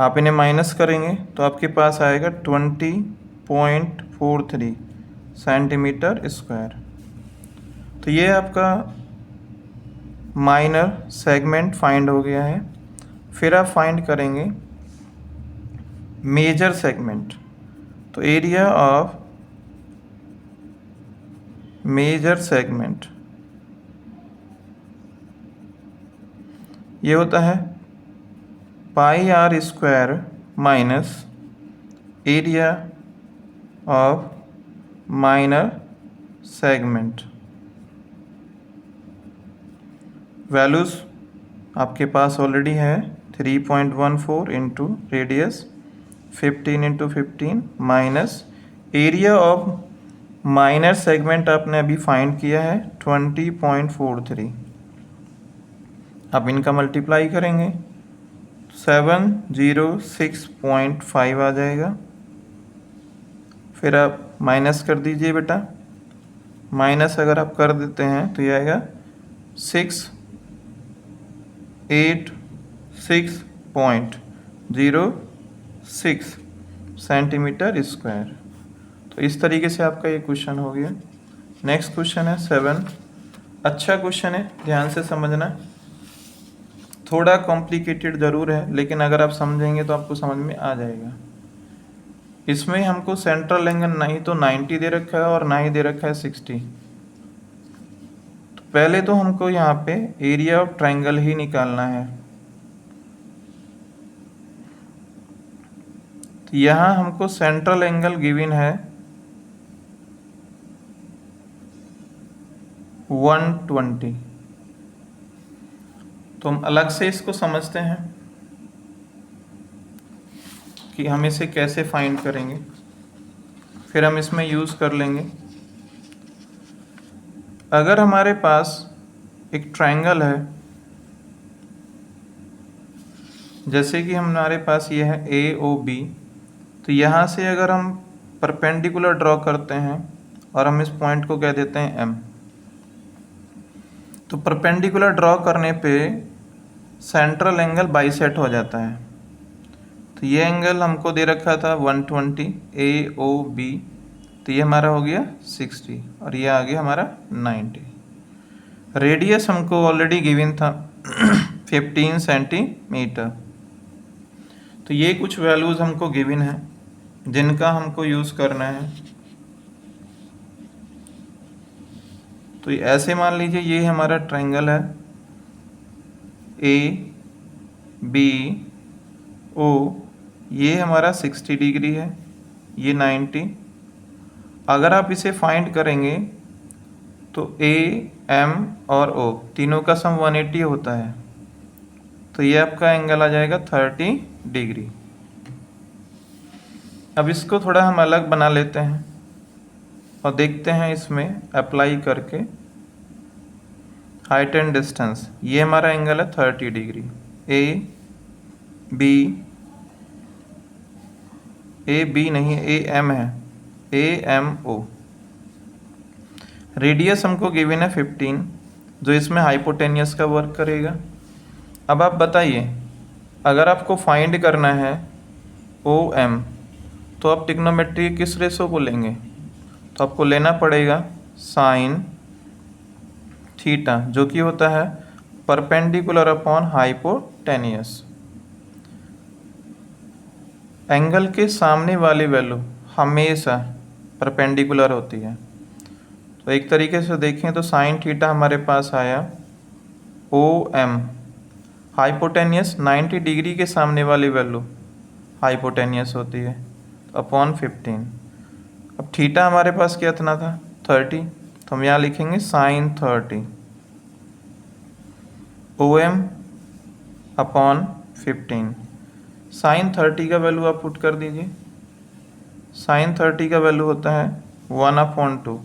आप इन्हें माइनस करेंगे तो आपके पास आएगा 20.43 सेंटीमीटर स्क्वायर। तो ये आपका माइनर सेगमेंट फाइंड हो गया है। फिर आप फाइंड करेंगे मेजर सेगमेंट। तो एरिया ऑफ मेजर सेगमेंट ये होता है pi r square minus area of minor segment. Values आपके पास ऑलरेडी है 3.14 into radius 15 into 15 minus area of minor segment आपने अभी फाइंड किया है 20.43। आप इनका मल्टीप्लाई करेंगे 706.5 आ जाएगा। फिर आप माइनस कर दीजिए बेटा, माइनस अगर आप कर देते हैं तो ये आएगा 686.06 सेंटीमीटर स्क्वायर। तो इस तरीके से आपका ये क्वेश्चन हो गया। नेक्स्ट क्वेश्चन है 7। अच्छा क्वेश्चन है, ध्यान से समझना। थोड़ा कॉम्प्लिकेटेड ज़रूर है, लेकिन अगर आप समझेंगे तो आपको समझ में आ जाएगा। इसमें हमको सेंट्रल एंगल नहीं तो 90 दे रखा है और ना ही दे रखा है 60। तो पहले तो हमको यहाँ पे एरिया ऑफ ट्रायंगल ही निकालना है। तो यहाँ हमको सेंट्रल एंगल गिवन है 120। तो हम अलग से इसको समझते हैं कि हम इसे कैसे फाइंड करेंगे, फिर हम इसमें यूज़ कर लेंगे। अगर हमारे पास एक ट्रायंगल है, जैसे कि हमारे पास ये है AOB, तो यहाँ से अगर हम परपेंडिकुलर ड्रॉ करते हैं और हम इस पॉइंट को कह देते हैं M, तो परपेंडिकुलर ड्रॉ करने पे सेंट्रल एंगल बाइसेट हो जाता है। तो ये एंगल हमको दे रखा था 120 AOB, तो ये हमारा हो गया 60 और ये आ गया हमारा 90। रेडियस हमको ऑलरेडी गिवन था 15 सेंटीमीटर। तो ये कुछ वैल्यूज़ हमको गिवन है जिनका हमको यूज़ करना है। तो ऐसे मान लीजिए ये हमारा ट्रायंगल है ABO, ये हमारा 60 डिग्री है, ये 90। अगर आप इसे फाइंड करेंगे तो AM और O तीनों का सम 180 होता है। तो ये आपका एंगल आ जाएगा 30 डिग्री। अब इसको थोड़ा हम अलग बना लेते हैं और देखते हैं इसमें अप्लाई करके हाइट एंड डिस्टेंस। ये हमारा एंगल है 30 डिग्री। AB नहीं AM है, AMO। रेडियस हमको गिवन है 15, जो इसमें हाइपोटेनियस का वर्क करेगा। अब आप बताइए, अगर आपको फाइंड करना है OM, तो आप ट्रिग्नोमेट्री किस रेशो को लेंगे? तो आपको लेना पड़ेगा साइन थीटा, जो कि होता है परपेंडिकुलर अपॉन हाइपोटेनियस। एंगल के सामने वाली वैल्यू हमेशा परपेंडिकुलर होती है। तो एक तरीके से देखें तो साइन थीटा हमारे पास आया ओ एम हाइपोटेनियस 90 डिग्री के सामने वाली वैल्यू हाइपोटेनियस होती है, अपॉन 15। अब थीटा हमारे पास कितना था 30, तो हम यहाँ लिखेंगे sine 30 O M upon 15। Sine 30 का वैल्यू आप पुट कर दीजिए। साइन 30 का वैल्यू होता है 1/2।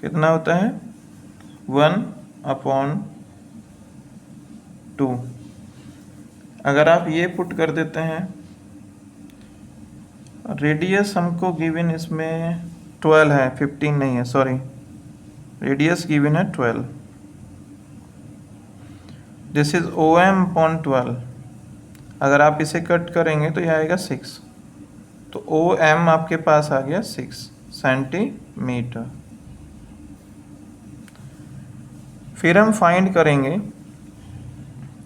कितना होता है 1/2। अगर आप ये पुट कर देते हैं, रेडियस हमको गिवन इसमें 12 है, 15 नहीं है, सॉरी, रेडियस गिवन है 12। This is O M upon 12। अगर आप इसे कट करेंगे तो यह आएगा 6, तो ओ एम आपके पास आ गया 6 सेंटीमीटर। फिर हम फाइंड करेंगे,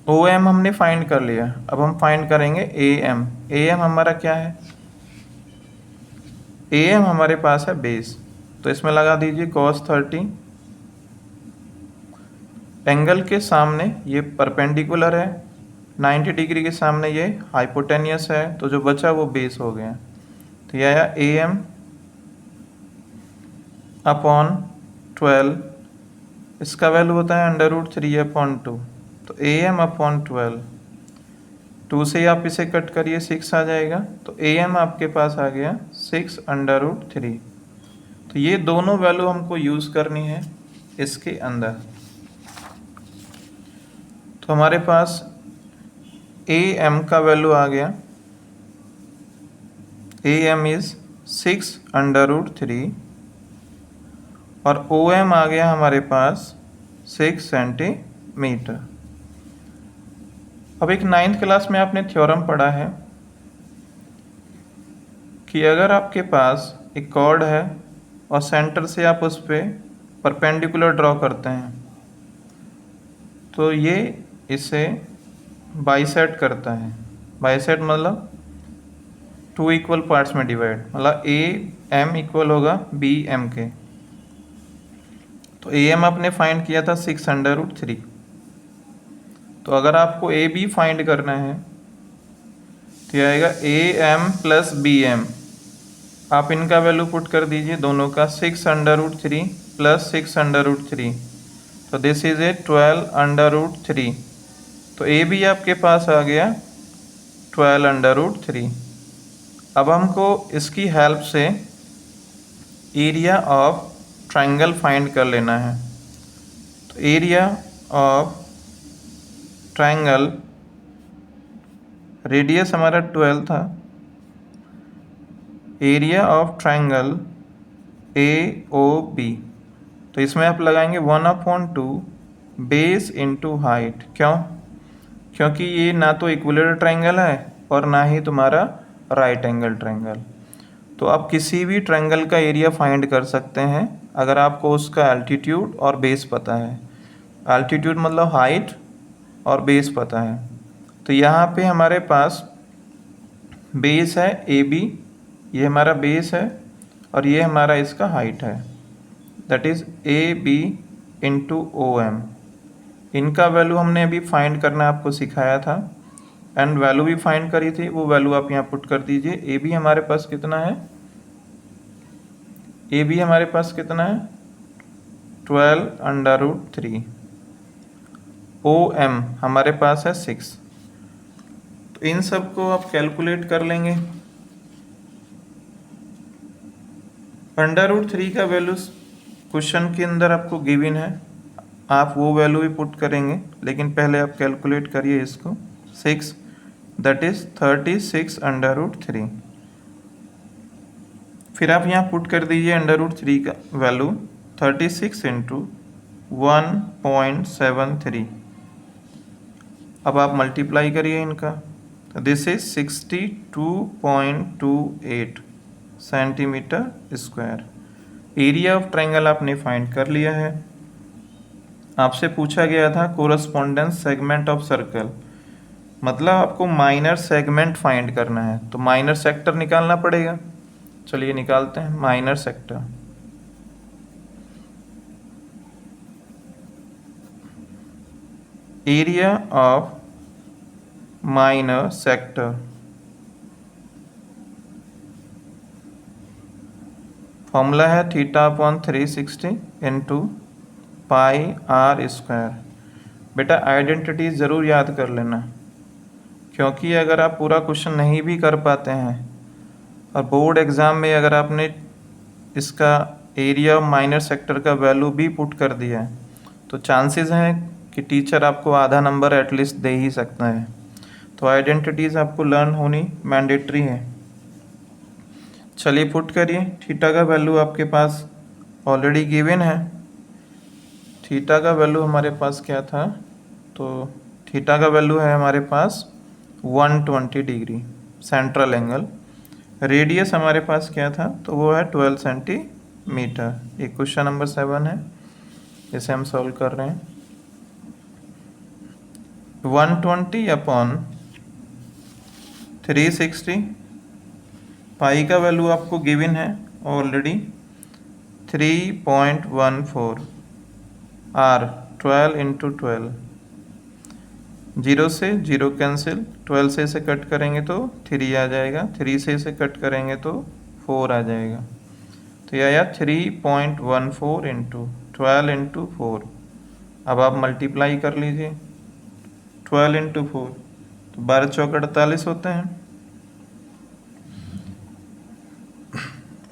ओ एम हमने फाइंड कर लिया, अब हम फाइंड करेंगे ए एम। ए एम हमारा क्या है, ए एम हमारे पास है बेस, तो इसमें लगा दीजिए cos 30। एंगल के सामने ये परपेंडिकुलर है, 90 डिग्री के सामने ये हाइपोटेनियस है, तो जो बचा वो बेस हो गया। तो यह आया ए एम अपॉन 12, इसका वैल्यू होता है √3/2, तो ए एम अपॉन 12, 2 से आप इसे कट करिए 6 आ जाएगा, तो ए एम आपके पास आ गया 6√3। तो ये दोनों वैल्यू हमको यूज़ करनी है इसके अंदर। तो हमारे पास ए एम का वैल्यू आ गया, ए एम इज 6√3 और ओ एम आ गया हमारे पास 6 सेंटीमीटर। अब एक 9th क्लास में आपने थ्योरम पढ़ा है कि अगर आपके पास एक कॉर्ड है और सेंटर से आप उस पर परपेंडिकुलर ड्रॉ करते हैं, तो ये इसे बाइसेक्ट करता है। बाइसेक्ट मतलब 2 इक्वल पार्ट्स में डिवाइड, मतलब ए एम इक्वल होगा बी एम के। तो ए एम आपने फाइंड किया था 6√3, तो अगर आपको ए बी फाइंड करना है तो यह आएगा A M plus B M. आप इनका वैल्यू पुट कर दीजिए दोनों का, 6√3 प्लस 6√3, तो दिस इज ए 12√3। तो ए बी आपके पास आ गया 12√3। अब हमको इसकी हेल्प से एरिया ऑफ ट्रायंगल फाइंड कर लेना है। तो एरिया ऑफ ट्रायंगल, रेडियस हमारा 12 था, area of triangle A O B, तो इसमें आप लगाएंगे 1/2 बेस इंटू हाइट। क्यों? क्योंकि ये ना तो इक्विलेटरल ट्रायंगल है और ना ही तुम्हारा राइट एंगल ट्रायंगल। तो आप किसी भी ट्रायंगल का एरिया फाइंड कर सकते हैं अगर आपको उसका एल्टीट्यूड और बेस पता है। एल्टीट्यूड मतलब हाइट और बेस पता है। तो यहाँ पे हमारे पास बेस है ए बी, ये हमारा बेस है और ये हमारा इसका हाइट है, that is A B into O M. इनका वैल्यू हमने अभी फाइंड करना आपको सिखाया था एंड वैल्यू भी फाइंड करी थी, वो वैल्यू आप यहाँ पुट कर दीजिए। ए बी हमारे पास कितना है, ए बी हमारे पास कितना है 12√3, ओ एम हमारे पास है 6। तो इन सब को आप कैलकुलेट कर लेंगे। √3 का वैल्यू क्वेश्चन के अंदर आपको गिवन है, आप वो वैल्यू भी पुट करेंगे, लेकिन पहले आप कैलकुलेट करिए इसको। 6 दैट इज 36√3। फिर आप यहाँ पुट कर दीजिए √3 का वैल्यू 36 इंटू 1.73। अब आप मल्टीप्लाई करिए इनका, तो this is 62.28 centimetre square. Area of triangle आपने फाइंड कर लिया है। आपसे पूछा गया था कोरस्पोंडेंस सेगमेंट ऑफ सर्कल, मतलब आपको माइनर सेगमेंट फाइंड करना है, तो माइनर सेक्टर निकालना पड़ेगा। चलिए निकालते हैं minor sector. Area of minor sector, formula है θ/360 इंटू पाई आर स्क्वायर। बेटा आइडेंटिटी ज़रूर याद कर लेना, क्योंकि अगर आप पूरा क्वेश्चन नहीं भी कर पाते हैं और बोर्ड एग्ज़ाम में अगर आपने इसका एरिया ऑफ माइनर सेक्टर का वैल्यू भी पुट कर दिया है तो चांसेस हैं कि टीचर आपको आधा नंबर एटलीस्ट दे ही सकता है। तो आइडेंटिटीज़ आपको लर्न होनी मैंडेटरी है। चलिए पुट करिए। थीटा का वैल्यू आपके पास ऑलरेडी गिवन है। थीटा का वैल्यू हमारे पास क्या था, तो थीटा का वैल्यू है हमारे पास 120 डिग्री सेंट्रल एंगल। रेडियस हमारे पास क्या था, तो वो है 12 सेंटीमीटर। ये क्वेश्चन नंबर 7 है, इसे हम सॉल्व कर रहे हैं। 120/360, पाई का वैल्यू आपको गिवन है ऑलरेडी 3.14, आर 12 इंटू 12, 0 से 0 कैंसिल, 12 से इसे कट करेंगे तो 3 आ जाएगा, 3 से इसे कट करेंगे तो 4 आ जाएगा। तो यह आया 3.14 इंटू 12 इंटू 4। अब आप मल्टीप्लाई कर लीजिए 12 इंटू 4, तो 12 चौक 48 होते हैं।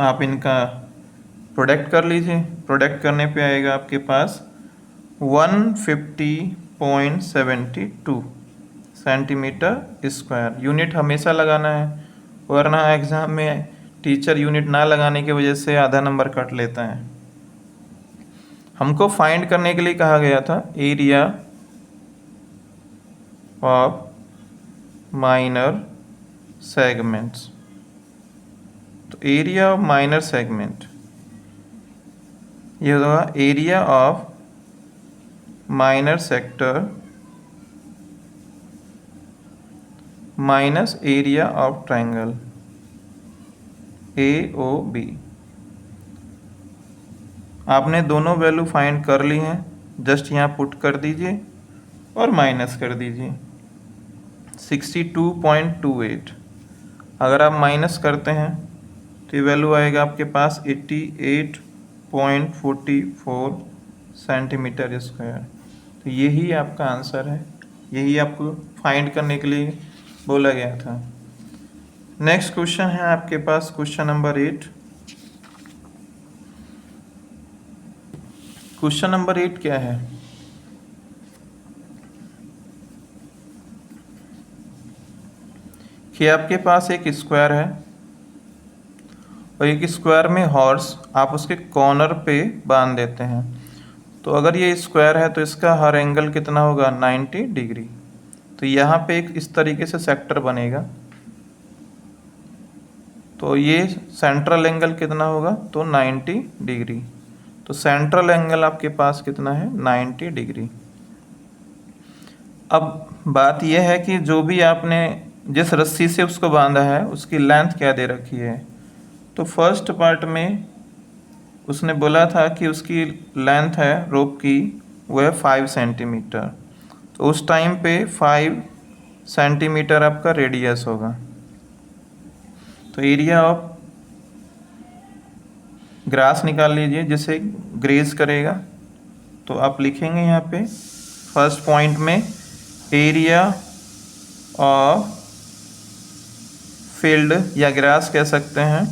आप इनका प्रोडक्ट कर लीजिए, प्रोडक्ट करने पे आएगा आपके पास 150.72 सेंटीमीटर स्क्वायर। यूनिट हमेशा लगाना है, वरना एग्ज़ाम में टीचर यूनिट ना लगाने की वजह से आधा नंबर कट लेता है। हमको फाइंड करने के लिए कहा गया था एरिया ऑफ माइनर सेगमेंट्स। तो एरिया ऑफ माइनर सेगमेंट ये होगा area of minor sector minus area of triangle AOB। आपने दोनों वैल्यू फाइंड कर ली हैं, जस्ट यहाँ पुट कर दीजिए और माइनस कर दीजिए 62.28। अगर आप माइनस करते हैं तो ये वैल्यू आएगा आपके पास 88.44 सेंटीमीटर स्क्वायर। तो यही आपका आंसर है, यही आपको फाइंड करने के लिए बोला गया था। नेक्स्ट क्वेश्चन है आपके पास क्वेश्चन नंबर 8। क्वेश्चन नंबर 8 क्या है, कि आपके पास एक स्क्वायर है और एक स्क्वायर में हॉर्स आप उसके कॉर्नर पे बांध देते हैं। तो अगर ये स्क्वायर है तो इसका हर एंगल कितना होगा, 90 डिग्री। तो यहाँ पे एक इस तरीके से सेक्टर बनेगा, तो ये सेंट्रल एंगल कितना होगा, तो 90 डिग्री। तो सेंट्रल एंगल आपके पास कितना है, 90 डिग्री। अब बात यह है कि जो भी आपने जिस रस्सी से उसको बांधा है उसकी लेंथ क्या दे रखी है। तो फर्स्ट पार्ट में उसने बोला था कि उसकी लेंथ है रोप की वो है 5 सेंटीमीटर। तो उस टाइम पे 5 सेंटीमीटर आपका रेडियस होगा। तो एरिया ऑफ ग्रास निकाल लीजिए जिसे ग्रेज करेगा। तो आप लिखेंगे यहाँ पे फर्स्ट पॉइंट में एरिया ऑफ फील्ड या ग्रास कह सकते हैं,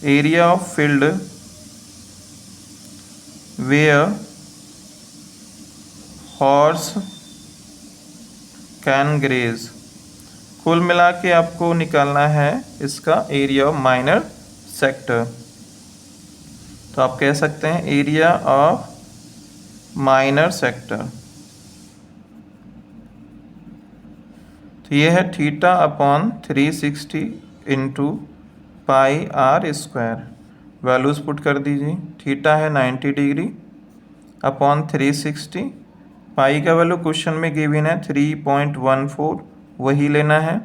area of field where horse can graze. कुल मिला के आपको निकालना है इसका एरिया ऑफ माइनर सेक्टर। तो आप कह सकते हैं एरिया ऑफ माइनर सेक्टर। तो ये है θ/360 into pi r square. Values put कर दीजिए। थीटा है 90 डिग्री अपॉन 360। पाई का वैल्यू क्वेश्चन में गिवन है 3.14, वही लेना है।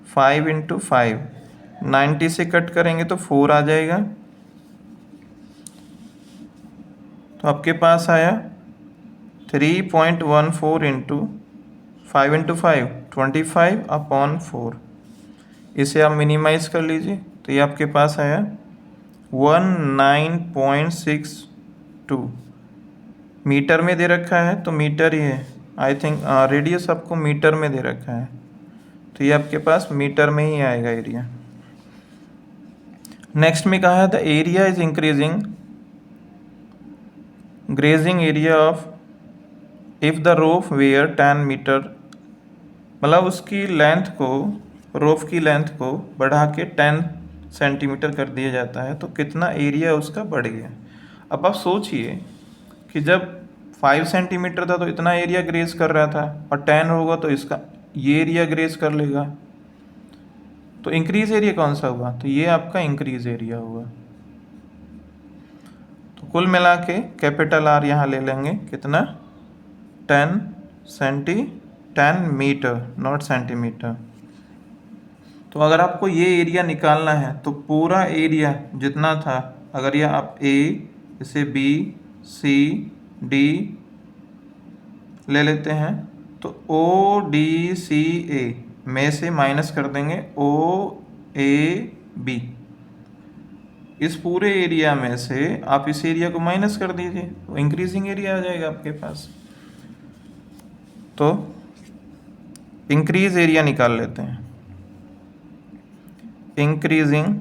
5 इंटू 5, 90 से कट करेंगे तो 4 आ जाएगा। तो आपके पास आया 3.14 इंटू 5 25/4। इसे आप मिनिमाइज कर लीजिए तो ये आपके पास आया 19.62 मीटर में दे रखा है तो मीटर ही है। आई थिंक रेडियस आपको मीटर में दे रखा है तो ये आपके पास मीटर में ही आएगा एरिया। नेक्स्ट में कहा है the area is increasing grazing area of if the rope were 10 metre, मतलब उसकी लेंथ को, रोफ की लेंथ को बढ़ा के 10 सेंटीमीटर कर दिया जाता है तो कितना एरिया उसका बढ़ गया। अब आप सोचिए कि जब 5 सेंटीमीटर था तो इतना एरिया ग्रेज कर रहा था और 10 होगा तो इसका ये एरिया ग्रेज कर लेगा, तो इंक्रीज एरिया कौन सा हुआ, तो ये आपका इंक्रीज एरिया हुआ। तो कुल मिला के कैपिटल आर यहाँ ले लेंगे कितना 10 मीटर नॉट सेंटीमीटर। तो अगर आपको ये एरिया निकालना है तो पूरा एरिया जितना था, अगर ये आप ए इसे बी सी डी ले लेते हैं तो ओ डी सी ए में से माइनस कर देंगे ओ ए बी, इस पूरे एरिया में से आप इस एरिया को माइनस कर दीजिए तो इंक्रीजिंग एरिया आ जाएगा आपके पास। तो इंक्रीज एरिया निकाल लेते हैं। इंक्रीजिंग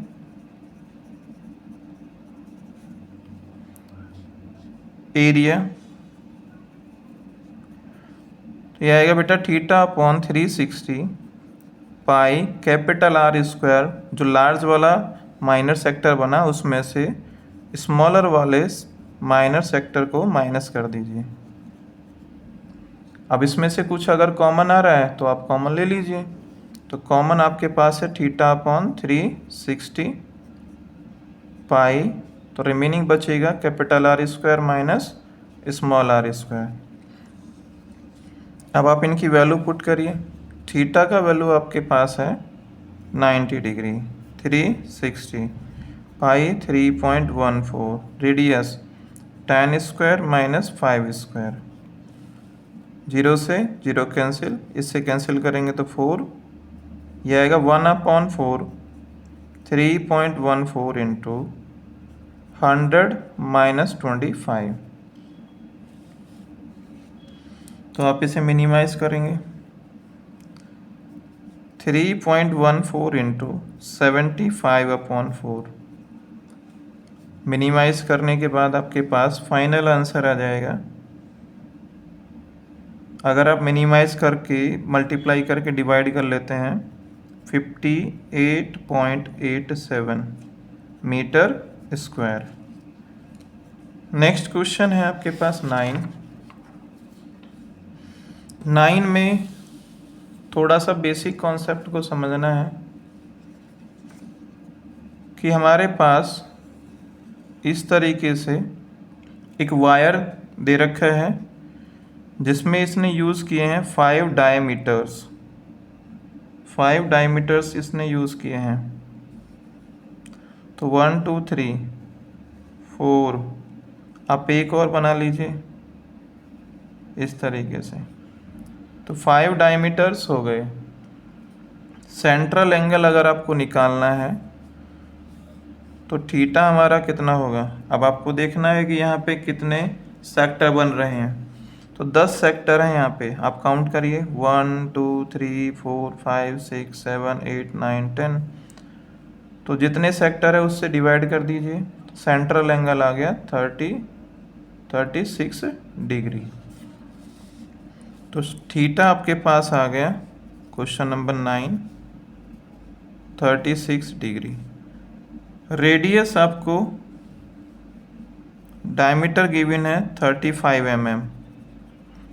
एरिया तो ये आएगा बेटा θ/360 पाई कैपिटल आर स्क्वायर, जो लार्ज वाला माइनर सेक्टर बना उसमें से स्मॉलर वाले माइनर सेक्टर को माइनस कर दीजिए। अब इसमें से कुछ अगर कॉमन आ रहा है तो आप कॉमन ले लीजिए, तो कॉमन आपके पास है θ/360 पाई, तो रिमेनिंग बचेगा capital r square minus small r square. अब आप इनकी वैल्यू पुट करिए। थीटा का वैल्यू आपके पास है 90 degree, 360 pi 3.14, radius 10 square minus 5 square, 0 से 0 कैंसिल, इससे कैंसिल करेंगे तो 4, यह आएगा 1/4 3.14 इंटू 100 माइनस 25। तो आप इसे मिनिमाइज करेंगे 3.14 इंटू 75/4, मिनिमाइज करने के बाद आपके पास फाइनल आंसर आ जाएगा। अगर आप मिनिमाइज करके मल्टीप्लाई करके डिवाइड कर लेते हैं 58.87 मीटर स्क्वायर। नेक्स्ट क्वेश्चन है आपके पास 9 में थोड़ा सा बेसिक कॉन्सेप्ट को समझना है कि हमारे पास इस तरीके से एक वायर दे रखा है जिसमें इसने यूज़ किए हैं 5 डायमीटर्स इसने यूज़ किए हैं। तो 1 2 3 4, आप एक और बना लीजिए इस तरीके से, तो 5 डायमीटर्स हो गए। सेंट्रल एंगल अगर आपको निकालना है तो थीटा हमारा कितना होगा। अब आपको देखना है कि यहाँ पे कितने सेक्टर बन रहे हैं, तो 10 सेक्टर हैं यहाँ पे, आप काउंट करिए 1 2 3 4 5 6 7 8 9 10। तो जितने सेक्टर है उससे डिवाइड कर दीजिए, सेंट्रल एंगल आ गया 36 डिग्री। तो थीटा आपके पास आ गया क्वेश्चन नंबर 9 36 डिग्री। रेडियस आपको डायमीटर गिवन है 35 mm,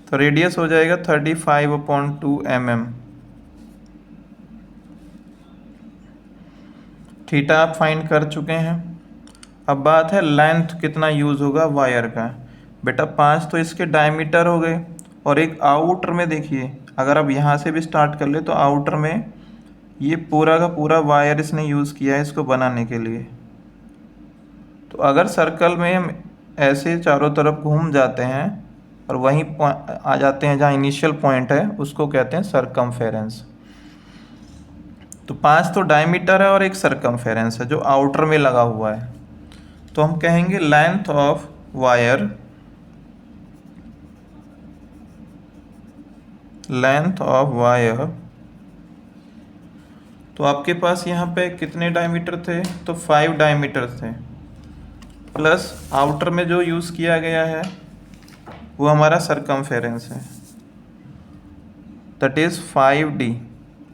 तो रेडियस हो जाएगा 35/2 mm। थीटा आप फाइंड कर चुके हैं। अब बात है लेंथ कितना यूज़ होगा वायर का। बेटा 5 तो इसके डायमीटर हो गए, और एक आउटर में देखिए, अगर आप यहाँ से भी स्टार्ट कर ले तो आउटर में ये पूरा का पूरा वायर इसने यूज़ किया है इसको बनाने के लिए। तो अगर सर्कल में हम ऐसे चारों तरफ घूम जाते हैं और वहीं आ जाते हैं जहाँ इनिशियल पॉइंट है, उसको कहते हैं सरकमफेरेंस। तो 5 तो डायमीटर है और एक सरकमफेरेंस है जो आउटर में लगा हुआ है। तो हम कहेंगे length of wire, length of wire. तो आपके पास यहाँ पे कितने डायमीटर थे? तो 5 डायमीटर थे, प्लस आउटर में जो यूज़ किया गया है वो हमारा सरकमफेरेंस है, दैट इज़ 5D।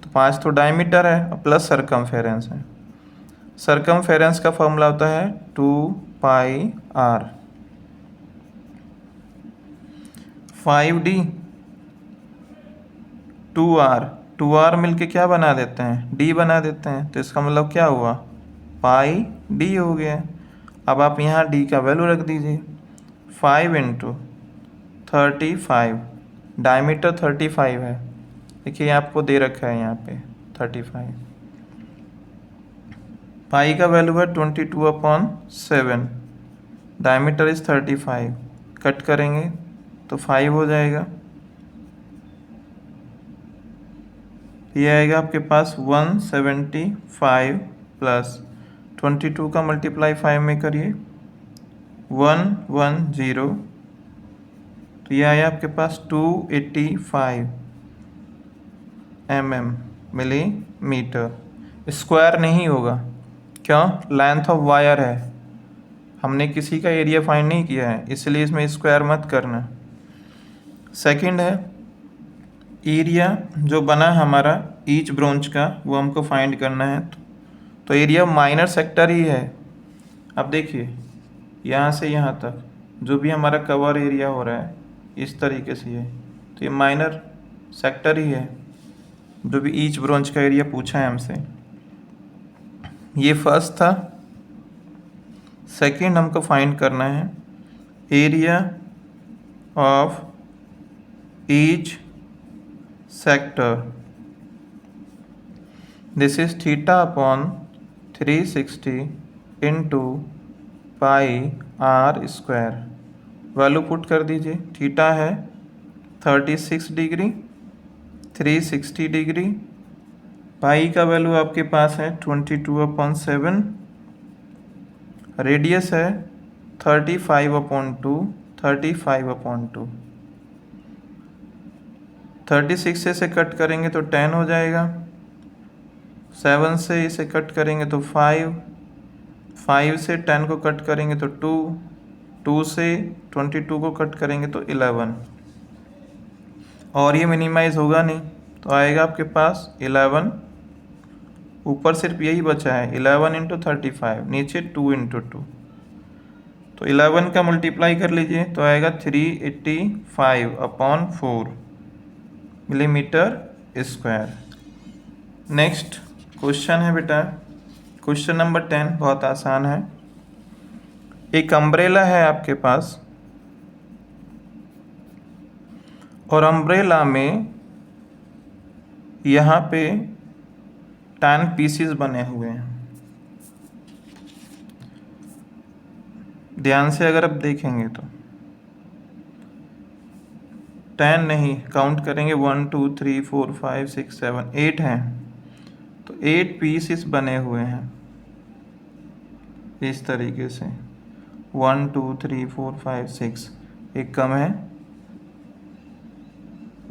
तो 5 तो डायमीटर है और प्लस सरकमफेरेंस है। सरकमफेरेंस का फॉर्मूला होता है 2πr। 5D 2r मिलके क्या बना देते हैं? d बना देते हैं। तो इसका मतलब क्या हुआ? पाई d हो गया। अब आप यहाँ d का वैल्यू रख दीजिए। 5 × 35, डायमीटर 35 है। देखिए आपको दे रखा है यहाँ पे 35। पाई का वैल्यू है 22/7, डायमीटर इज 35। कट करेंगे तो 5 हो जाएगा। ये आएगा आपके पास 175 प्लस 22 का मल्टीप्लाई 5 में करिए 110। तो ये आया आपके पास 285 मिलीमीटर। स्क्वायर नहीं होगा, क्यों? लेंथ ऑफ वायर है, हमने किसी का एरिया फाइंड नहीं किया है, इसलिए इसमें स्क्वायर मत करना। सेकंड है एरिया जो बना हमारा ईच ब्रोंच का, वो हमको फाइंड करना है। तो एरिया माइनर सेक्टर ही है। अब देखिए यहाँ से यहाँ तक जो भी हमारा कवर एरिया हो रहा है इस तरीके से है, तो ये माइनर सेक्टर ही है जो भी ईच ब्रोंच का एरिया पूछा है हमसे। ये फर्स्ट था। सेकंड हमको फाइंड करना है area of each sector, this is θ/360 × πr²। Value put कर दीजिए। थीटा है 36 डिग्री, 360 डिग्री। पाई का वैल्यू आपके पास है 22/7। रेडियस है 35/2, 35/2। 36 से इसे कट करेंगे तो 10 हो जाएगा। 7 से इसे कट करेंगे तो 5, 5 से 10 को कट करेंगे तो 2, 2 से 22 को कट करेंगे तो 11। और ये मिनिमाइज होगा नहीं, तो आएगा आपके पास 11। ऊपर सिर्फ यही बचा है 11 × 35, नीचे 2 × 2। तो 11 का मल्टीप्लाई कर लीजिए तो आएगा 385/4 मिलीमीटर स्क्वायर। नेक्स्ट क्वेश्चन है बेटा, क्वेश्चन नंबर 10, बहुत आसान है। एक अम्ब्रेला है आपके पास और अम्ब्रेला में यहाँ पे 10 पीसीस बने हुए हैं। ध्यान से अगर आप देखेंगे तो 10 नहीं, काउंट करेंगे 1 2 3 4 5 6 7 8 हैं। तो 8 पीसेस बने हुए हैं इस तरीके से 1 2 3 4 5 6। एक कम है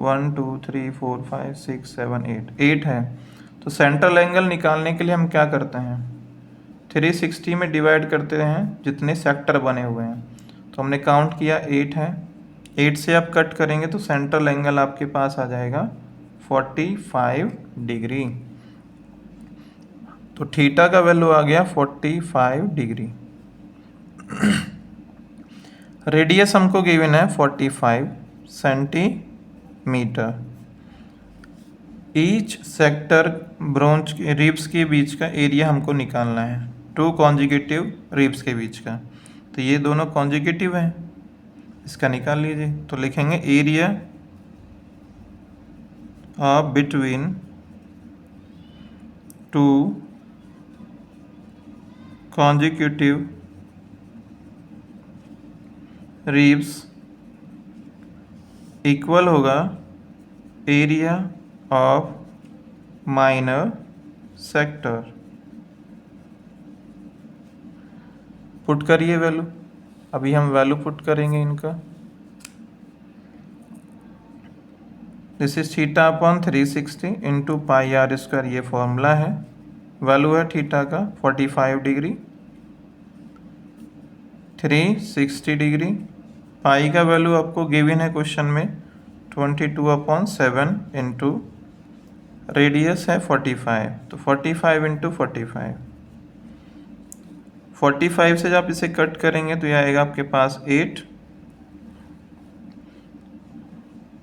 1 2 3 4 5 6 7 8 है। तो सेंट्रल एंगल निकालने के लिए हम क्या करते हैं? 360 में डिवाइड करते हैं जितने सेक्टर बने हुए हैं। तो हमने काउंट किया 8 है। 8 से आप कट करेंगे तो सेंट्रल एंगल आपके पास आ जाएगा 45 डिग्री। तो थीटा का वैल्यू आ गया 45 डिग्री। रेडियस हमको गिवन है 45 सेंटीमीटर। ईच सेक्टर ब्रोंच के रिब्स के बीच का एरिया हमको निकालना है, 2 कॉन्जिक्यूटिव रिब्स के बीच का। तो ये दोनों कॉन्जिक्यूटिव हैं, इसका निकाल लीजिए। तो लिखेंगे area of between 2 consecutive ribs equal होगा area of minor sector. Put करिए वैल्यू, अभी हम वैल्यू पुट करेंगे इनका। This is theta upon 360 into pi r square, ये फॉर्मूला है। वैल्यू है थीटा का 45 डिग्री, 360 डिग्री। पाई का वैल्यू आपको गिवन है क्वेश्चन में 22/7 इंटू रेडियस है 45, तो 45 इंटू 45 से जब आप इसे कट करेंगे तो यह आएगा आपके पास 8।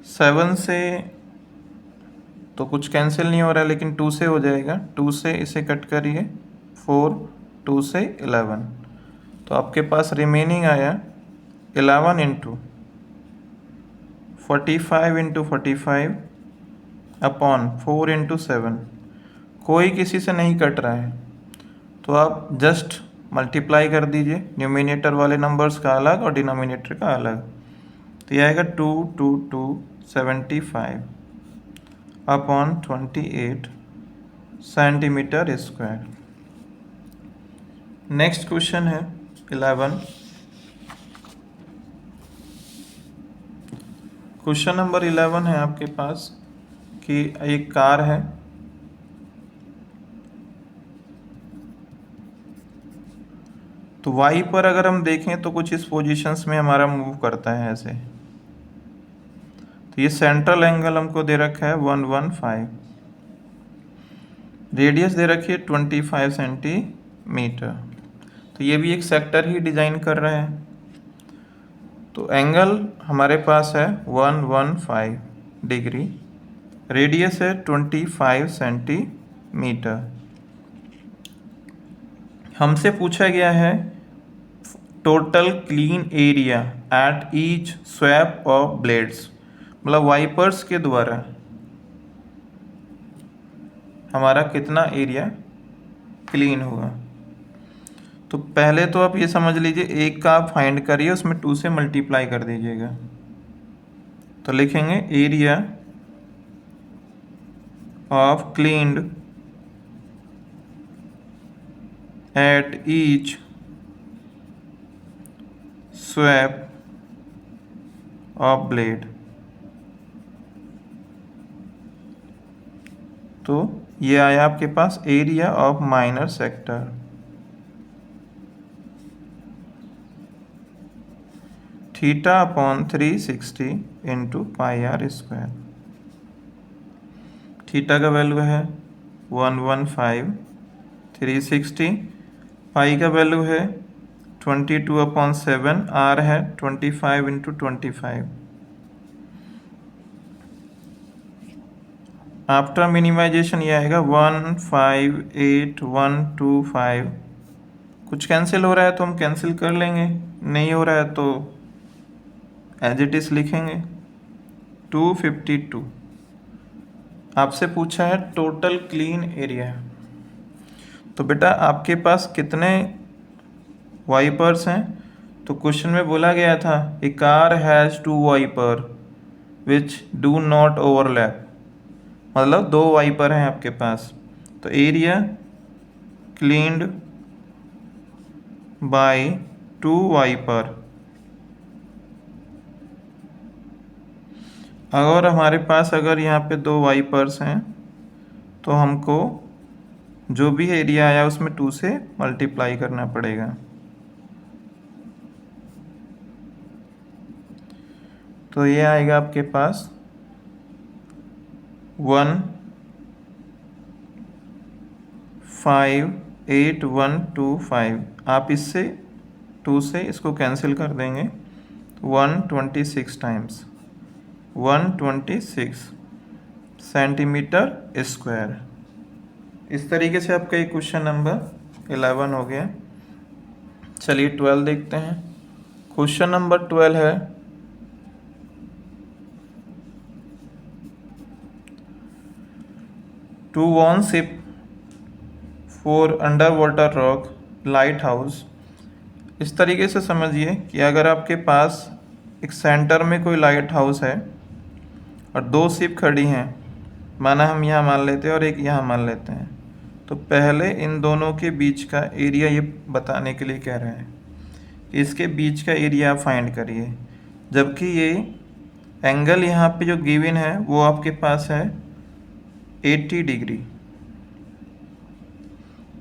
7 से तो कुछ कैंसिल नहीं हो रहा है, लेकिन 2 से हो जाएगा। 2 से इसे कट करिए 4, 2 से 11, तो आपके पास रिमेनिंग आया 11 इंटू 45 इंटू 45 अपॉन 4 इंटू 7। कोई किसी से नहीं कट रहा है, तो आप जस्ट मल्टीप्लाई कर दीजिए, न्यूमिनेटर वाले नंबर्स का अलग और डिनोमिनेटर का अलग। तो यह आएगा 275 upon 28 centimetre square. Next question है 11। क्वेश्चन नंबर 11 है आपके पास कि एक कार है, तो y पर अगर हम देखें तो कुछ इस पोजीशंस में हमारा मूव करता है ऐसे। तो ये सेंट्रल एंगल हमको दे रखा है 115, रेडियस दे रखी है 25 सेंटीमीटर। तो ये भी एक सेक्टर ही डिजाइन कर रहे हैं। तो एंगल हमारे पास है 115 डिग्री, रेडियस है 25 सेंटीमीटर। हमसे पूछा गया है total clean area at each sweep of blades, मतलब वाइपर्स के द्वारा हमारा कितना एरिया क्लीन हुआ। तो पहले तो आप ये समझ लीजिए, एक का आप फाइंड करिए, उसमें 2 से मल्टीप्लाई कर दीजिएगा। तो लिखेंगे area of cleaned at each sweep of blade. तो ये आया आपके पास area of minor sector. Theta upon 360 into pi r square. Theta का वैल्यू है 115, 360, पाई का वैल्यू है 22/7, आर है 25 इंटू 25। आफ्टर मिनिमाइजेशन ये आएगा 158125। कुछ कैंसिल हो रहा है तो हम कैंसिल कर लेंगे, नहीं हो रहा है तो एज इट इज लिखेंगे 252। आपसे पूछा है टोटल क्लीन एरिया, तो बेटा आपके पास कितने वाइपर्स हैं? तो क्वेश्चन में बोला गया था a car has 2 wiper which do not overlap, मतलब 2 वाइपर हैं आपके पास। तो एरिया क्लीन्ड बाय 2 वाइपर, अगर हमारे पास अगर यहाँ पे 2 वाइपर्स हैं तो हमको जो भी एरिया आया उसमें 2 से मल्टीप्लाई करना पड़ेगा। तो ये आएगा आपके पास 158125। आप इससे 2 से इसको कैंसिल कर देंगे, 126 टाइम्स 126 सेंटीमीटर स्क्वायर। इस तरीके से आपका ये क्वेश्चन नंबर 11 हो गया। चलिए 12 देखते हैं। क्वेश्चन नंबर 12 है to one ship for underwater rock lighthouse. इस तरीके से समझिए कि अगर आपके पास एक सेंटर में कोई लाइट हाउस है और 2 शिप खड़ी हैं, माना हम यहाँ मान लेते हैं और एक यहाँ मान लेते हैं, तो पहले इन दोनों के बीच का एरिया ये बताने के लिए कह रहे हैं कि इसके बीच का एरिया आप फाइंड करिए, जबकि ये एंगल यहाँ पे जो गिवन है वो आपके पास है 80 डिग्री,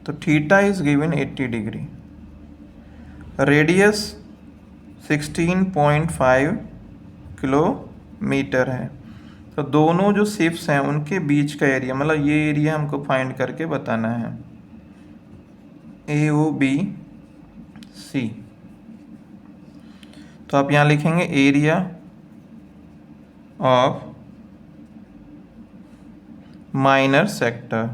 तो theta is given 80 degree, radius 16.5 kilometre है। तो दोनों जो शिप्स हैं उनके बीच का एरिया, मतलब ये एरिया हमको फाइंड करके बताना है, AOBC। तो आप यहाँ लिखेंगे एरिया ऑफ माइनर सेक्टर।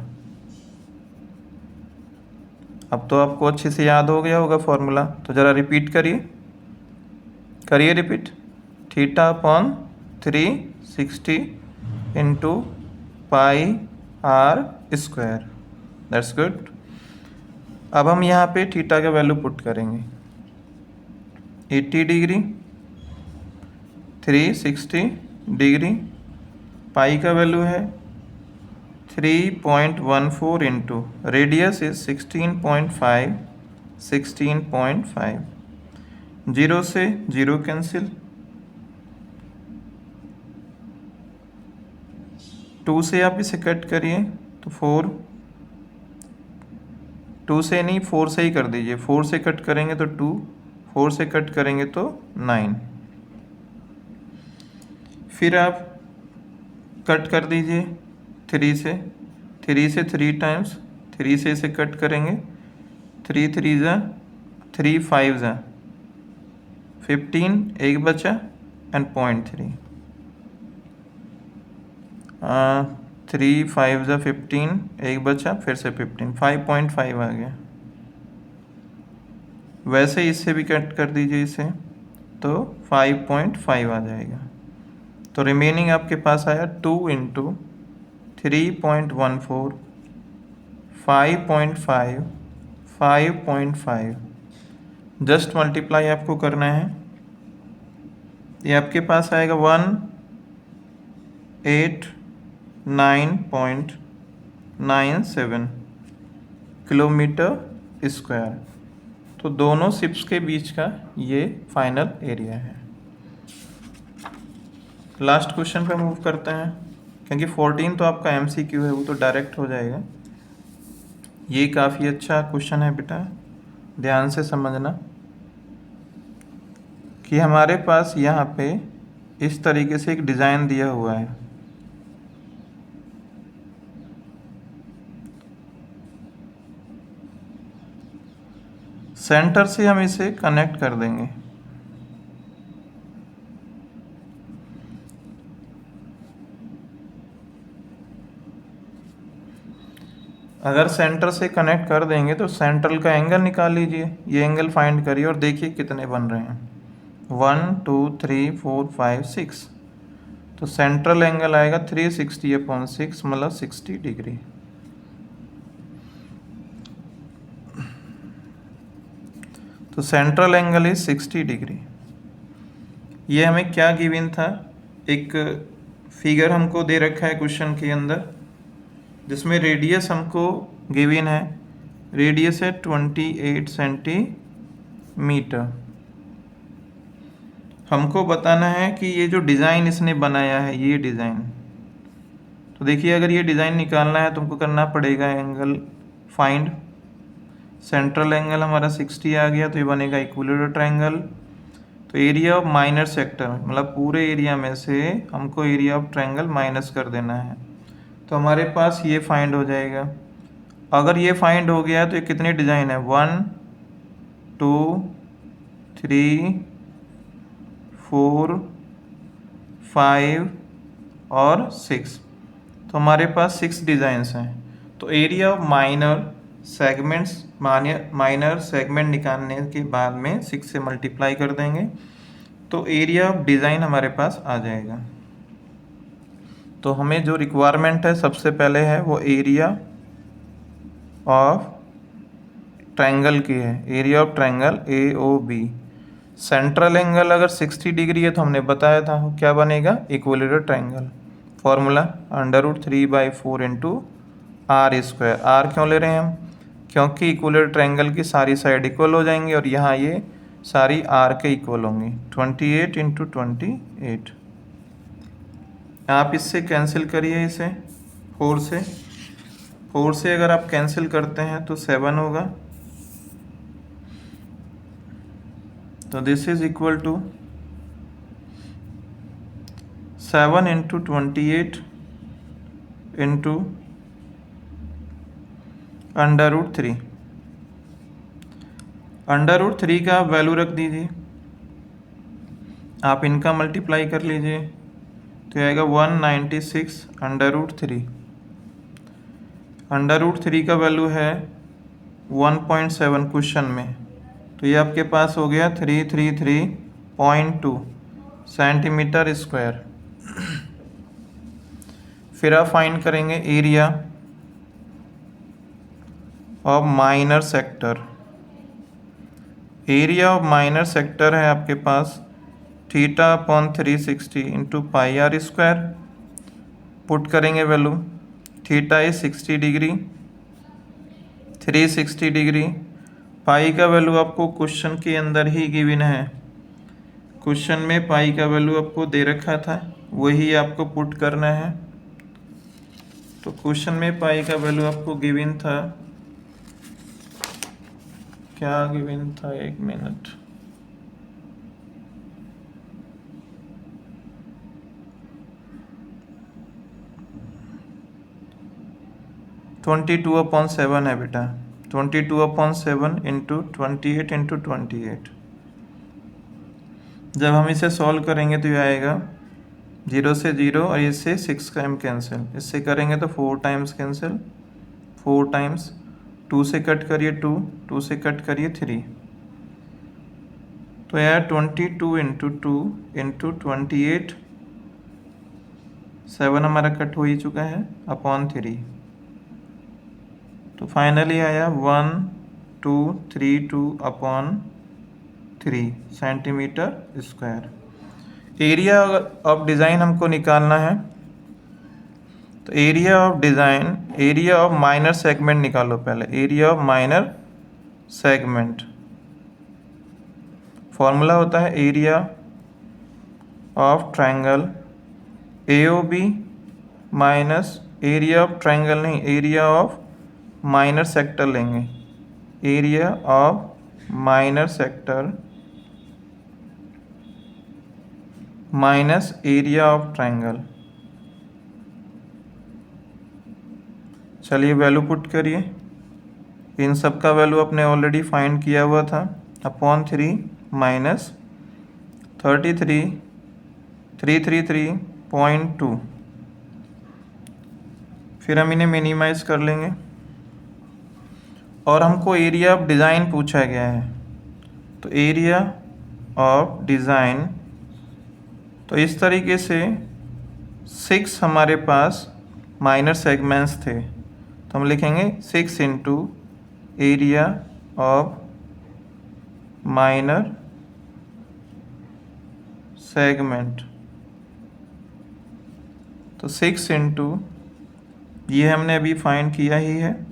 अब तो आपको अच्छे से याद हो गया होगा फॉर्मूला, तो ज़रा रिपीट करिए repeat. Theta upon 360 into pi r square, that's good. अब हम यहाँ पे थीटा का वैल्यू पुट करेंगे, 80 डिग्री, 360 डिग्री, पाई का वैल्यू है 3.14 इंटू रेडियस इज 16.5, 16.5, 0 से 0 कैंसिल, 2 से आप इसे कट करिए तो 4, 2 से नहीं 4 से ही कर दीजिए, 4 से कट करेंगे तो 2, 4 से कट करेंगे तो 9, फिर आप कट कर दीजिए 3 से, 3 टाइम्स, 3 से इसे कट करेंगे, 3 3 ज़ा 3 5 ज़ा 15, एक बचा एंड 0.3, 3 5 ज़ा 15, एक बचा फिर से 15, 5.5 आ गया। वैसे इससे भी कट कर दीजिए इसे तो 5.5 आ जाएगा। तो रिमेनिंग आपके पास आया 2 इंटू 3.14, 5.5, 5.5, जस्ट मल्टीप्लाई आपको करना है, ये आपके पास आएगा 189.97 किलोमीटर स्क्वायर। तो दोनों शिप्स के बीच का ये फाइनल एरिया है। लास्ट क्वेश्चन पे मूव करते हैं, क्योंकि 14 तो आपका MCQ है, वो तो डायरेक्ट हो जाएगा। ये काफ़ी अच्छा क्वेश्चन है बेटा, ध्यान से समझना कि हमारे पास यहाँ पे इस तरीके से एक डिज़ाइन दिया हुआ है, सेंटर से हम इसे कनेक्ट कर देंगे, अगर सेंटर से कनेक्ट कर देंगे तो सेंट्रल का एंगल निकाल लीजिए, ये एंगल फाइंड करिए और देखिए कितने बन रहे हैं, 1 2 3 4 5 6। तो सेंट्रल एंगल आएगा 360/6, मतलब 60 डिग्री। तो सेंट्रल एंगल इज 60 डिग्री। ये हमें क्या गिवन था, एक फिगर हमको दे रखा है क्वेश्चन के अंदर, जिसमें रेडियस हमको गिवन है, रेडियस है 28 सेंटीमीटर। हमको बताना है कि ये जो डिज़ाइन इसने बनाया है, ये डिज़ाइन, तो देखिए अगर ये डिज़ाइन निकालना है तुमको करना पड़ेगा एंगल फाइंड। सेंट्रल एंगल हमारा 60 आ गया, तो ये बनेगा इक्विलेटरल ट्रायंगल। तो एरिया ऑफ माइनर सेक्टर, मतलब पूरे एरिया में से हमको एरिया ऑफ ट्रायंगल माइनस कर देना है, तो हमारे पास ये फाइंड हो जाएगा। अगर ये फाइंड हो गया तो ये कितने डिज़ाइन है, 1 2 3 4 5 और 6, तो हमारे पास 6 डिज़ाइंस हैं। तो एरिया ऑफ माइनर सेगमेंट निकालने के बाद में 6 से मल्टीप्लाई कर देंगे, तो एरिया ऑफ डिज़ाइन हमारे पास आ जाएगा। तो हमें जो रिक्वायरमेंट है सबसे पहले है वो एरिया ऑफ ट्रायंगल की है, area of triangle AOB। Central angle अगर 60 डिग्री है तो हमने बताया था क्या बनेगा, equilateral triangle. Formula √3/4 into r square. R क्यों ले रहे हैं हम? क्योंकि इक्वल ट्रायंगल की सारी साइड इक्वल हो जाएंगी और यहाँ ये सारी आर के इक्वल होंगी। 28 इंटू 28। आप इससे कैंसिल करिए इसे 4 से। 4 से अगर आप कैंसिल करते हैं तो 7 होगा। तो this is equal to 7 into 28 into √3। √3 का वैल्यू रख दीजिए, आप इनका मल्टीप्लाई कर लीजिए तो आएगा 196 √3। √3 का वैल्यू है 1.7 क्वेश्चन में, तो ये आपके पास हो गया 333.2 सेंटीमीटर स्क्वायर। फिर आप फाइंड करेंगे area of minor sector. Area of minor sector है आपके पास θ/360 into pi r square. Put करेंगे value, theta is 60 degree, 360 degree. Pi का वैल्यू आपको क्वेश्चन के अंदर ही गिवन है, क्वेश्चन में पाई का वैल्यू आपको दे रखा था, वही आपको पुट करना है। तो क्वेश्चन में पाई का वैल्यू आपको गिवन था, क्या गिवन था, 1 मिनट, 22/7 है बेटा। 22/7 इंटू 28 इंटू 28। जब हम इसे सॉल्व करेंगे तो ये आएगा 0 से 0 और इससे 6 टाइम कैंसिल, इससे करेंगे तो 4 टाइम्स कैंसिल, 4 टाइम्स, 2 से कट करिए 2, 2 से कट करिए 3, तो यार 22 इंटू 2 इंटू 28, 7 हमारा कट हो ही चुका है, अपॉन 3। तो फाइनली आया 1232/3 centimetre square. Area of design हमको निकालना है, तो area of design, area of minor segment निकालो पहले। Area of minor segment formula होता है area of triangle AOB minus area of triangle नहीं, एरिया ऑफ माइनर सेक्टर लेंगे, area of minor sector minus area of triangle. चलिए वैल्यू पुट करिए, इन सब का वैल्यू आपने ऑलरेडी फाइंड किया हुआ था, अपॉन 3 माइनस 333.2। फिर हम इन्हें मिनिमाइज कर लेंगे और हमको एरिया ऑफ डिज़ाइन पूछा गया है, तो एरिया ऑफ डिज़ाइन, तो इस तरीके से 6 हमारे पास माइनर सेगमेंट्स थे, तो हम लिखेंगे 6 into area of minor segment. तो 6 इंटू, ये हमने अभी फाइंड किया ही है,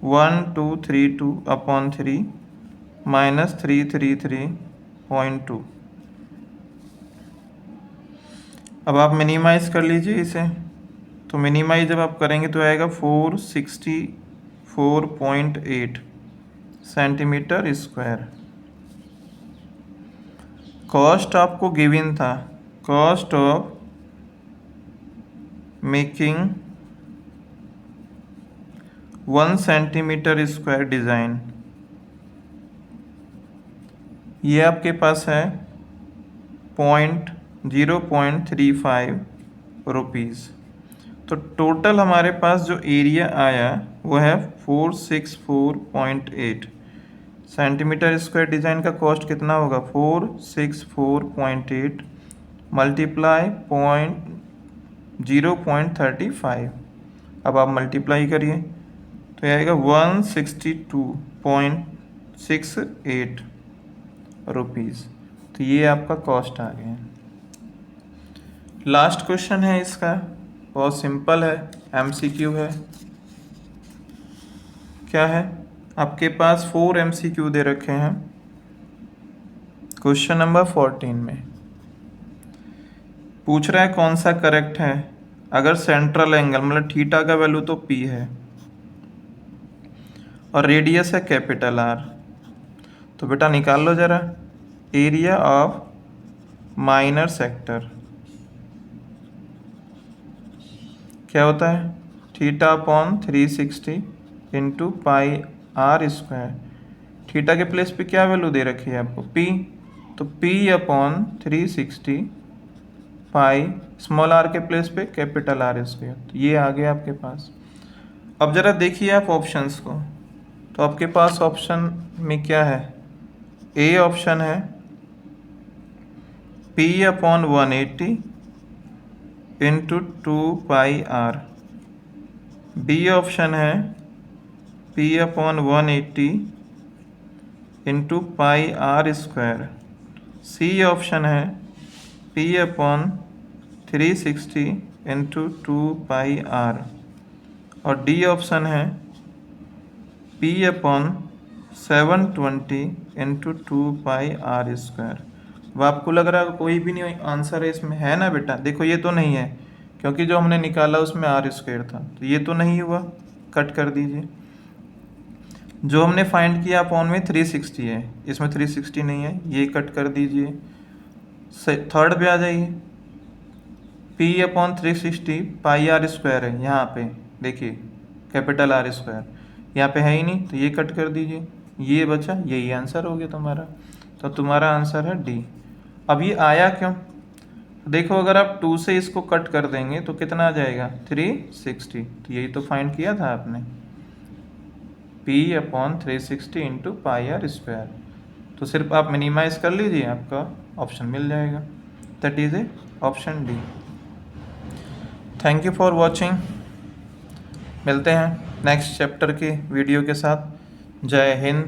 1232/3 माइनस 333.2। अब आप मिनिमाइज कर लीजिए इसे, तो मिनिमाइज जब आप करेंगे तो आएगा 464.8 सेंटीमीटर स्क्वायर। कॉस्ट आपको गिवन था, cost of making 1 centimetre square design, ये आपके पास है 0.35 रुपीज़। तो टोटल हमारे पास जो एरिया आया वो है 464.8 सेंटीमीटर स्क्वायर। डिज़ाइन का कॉस्ट कितना होगा, 464.8 मल्टीप्लाई 0.35। अब आप मल्टीप्लाई करिए तो आएगा 162.68 रुपीज़। तो ये आपका कॉस्ट आ गया। लास्ट क्वेश्चन है इसका, बहुत सिंपल है, एमसीक्यू है। क्या है, आपके पास 4 एमसीक्यू दे रखे हैं क्वेश्चन नंबर 14 में। पूछ रहा है कौन सा करेक्ट है। अगर सेंट्रल एंगल मतलब थीटा का वैल्यू तो P है और रेडियस है कैपिटल R, तो बेटा निकाल लो जरा एरिया ऑफ माइनर सेक्टर। क्या होता है, theta upon 360 into pi R square. Theta के प्लेस पे क्या वैल्यू दे रखी है आपको, P, तो P upon 360 pi small r के प्लेस पे कैपिटल R स्क्वायर। तो ये आ गया आपके पास। अब जरा देखिए आप ऑप्शंस को, तो आपके पास ऑप्शन में क्या है, ए ऑप्शन है P upon 180 into 2 pi R। B option है P upon 180 into pi R square. C option है P upon 360 into 2 pi R। और डी ऑप्शन है P upon 720 into 2 pi R square. अब आपको लग रहा है कोई भी नहीं आंसर है इसमें, है ना बेटा। देखो ये तो नहीं है क्योंकि जो हमने निकाला उसमें R स्क्वायर था, तो ये तो नहीं हुआ, कट कर दीजिए। जो हमने फाइंड किया अपॉन में 360 है, इसमें 360 नहीं है, ये कट कर दीजिए। थर्ड पे आ जाइए, P अपॉन 360 पाई R स्क्वायर है, यहाँ पे देखिए कैपिटल R स्क्वायर, यहाँ पे है ही नहीं, तो ये कट कर दीजिए, ये बचा, यही आंसर हो गया तुम्हारा। तो तुम्हारा आंसर है डी। अब ये आया क्यों, देखो अगर आप 2 से इसको कट कर देंगे तो कितना आ जाएगा 360, तो यही तो फाइंड किया था आपने, P upon 360 into pi R square. तो सिर्फ आप मिनिमाइज कर लीजिए, आपका ऑप्शन मिल जाएगा, that is A option D. Thank you for watching, मिलते हैं नेक्स्ट चैप्टर के वीडियो के साथ। जय हिंद,